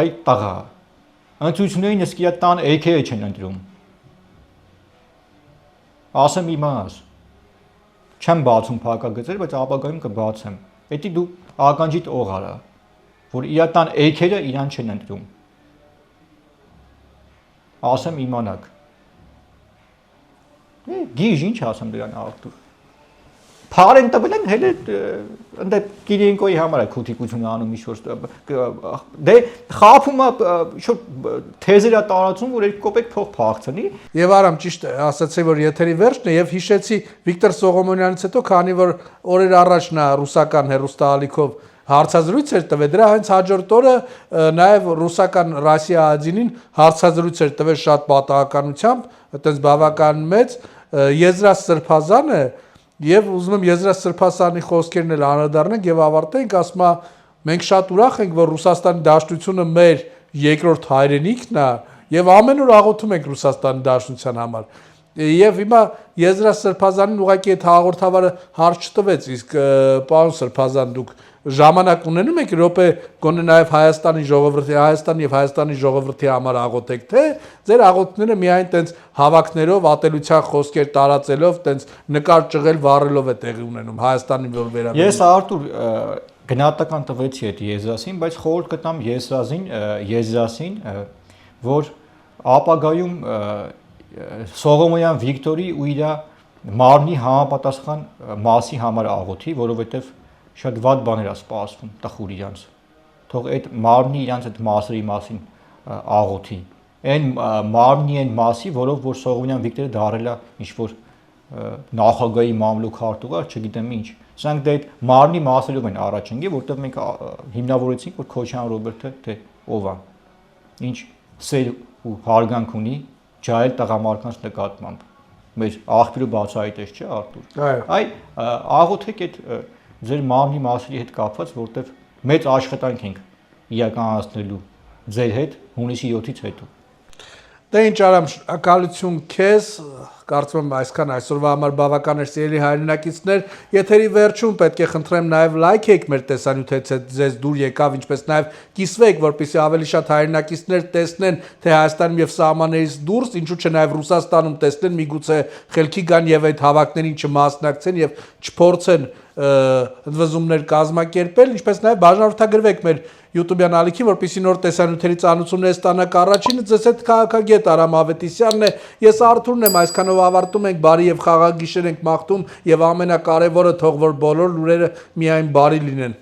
այ տաղա, ընտրություններին իսկ իրա տան AK-ը չեն ընտրում, ասեմ իմաս, չեմ բացում փակագծեր, բայց ապագայում կբացեմ, էդի դու ականջիդ օղ արա, որ իրա տան AK-ը իրան չեն ընտրում, ասեմ իմանակ, գիժ ինչ ասեմ դրան Արտուր, Փարեն տվել են հենց ընդ Կիրիենկոյի համար է քութիկություն անում ինչ-որ դե խափումը շուտ թեզերա տարածում որ 2 կոպեկ փող փախցնի Եվ Արամ ճիշտ է ասացի որ եթերի վերջն է եւ հիշեցի Վիկտոր Սողոմոնյանից հետո քանի որ օրեր առաջ նա ռուսական հերոստալիքով հարցազրույց էր տվել դրա հենց հաջորդ օրը նաեւ ռուսական Ռոսիա 1-ին հարցազրույց էր տվել շատ պատահականությամբ այտենց բավական մեծ Եզրաս Սրբազանը եւ ուզում եմ Եզրաս Սրբազանի խոսքերն էլ անդրադառնանք եւ ավարտենք ասում է մենք շատ ուրախ ենք որ Ռուսաստանի Դաշնությունը մեր երկրորդ հայրենիքն է եւ ամեն օր աղոթում ենք Ռուսաստանի Դաշնության համար Եվ հիմա Եզրաս Սրբազանին ուղղակի այդ հաղորդավարը հարց չտվեց, իսկ պարոն Սրբազան դուք ժամանակ ունենում եք րոպե գոնե նաև Հայաստանի եւ Հայաստանի ժողովրդի համար աղոթեք, թե ձեր աղոթքները միայն տենց հավաքներով, ատելության խոսքեր տարածելով, տենց նկար ճղել վառելով է տեղի ունենում Հայաստանի որ վերաբերում։ Ես Արտուր գնահատական տվեցի այդ Եզրասին, բայց խորհուրդ կտամ Եզրասին, որ ապագայում Սողոմոնյան Վիկտորի ու իր մարմնի համապատասխան մասի համար աղոթի, որովհետև շատ վատ բաներ է սպասվում տխուր իրանց։ Թող այդ մարմնի իրանց այդ մասերի մասին աղոթի։ Այն մարմնի այն մասի, որով որ Սողոմոնյան Վիկտորը դարել է ինչ-որ նախագահի մամլուք հարտուղար, չգիտեմ ինչ։ Սրանք դե այդ մարմնի մասերով են առաջ ընկել, որտեղ մենք հիմնավորեցինք, որ Քոչարյան Ռոբերտը թե ով է։ Ինչ սեր ու հարգանք ունի ջահել տղամարդկանց նկատմամբ մեր աղբյուրը բացահայտես չէ Արտուր այ աղոթեք այդ ձեր մամլի մասերի հետ կապված որտեվ մեծ աշխատանք ենք իրականացնելու ձեր հետ հունիսի 7-ից հետո Դե ինչ Արամ շնորհակալություն քեզ կարծում եմ այսքան այսօրվա համար բավական է սիրելի հայրենակիցներ եթերի վերջում պետք է խնդրեմ նաև լայքեք մեր տեսանյութից ձեզ դուր եկավ ինչպես նաև կիսվեք որպեսզի ավելի շատ հայրենակիցներ տեսնեն թե Հայաստանում եւ սահմաններից դուրս ինչու՞ չէ նաև Ռուսաստանում տեսնեն միգուցե խելքի գան եւ այդ հավաքներին չմասնակցեն եւ չփորձեն ընդվզումներ կազմակերպել ինչպես նաև բաժանորդագրվեք մեր YouTube-յան ալիքին, որպեսզի նոր տեսանյութերի ծանոթություններ ստանաք առաջինը ձեզ հետ քաղաքագետ Արամ Ավետիսյանն է, ես Արթուրն եմ, այսքանով ավարտում ենք, բարի եւ խաղաղ գիշեր ենք մաղթում եւ ամենակարևորը թող որ բոլոր լուրերը միայն բարի լինեն։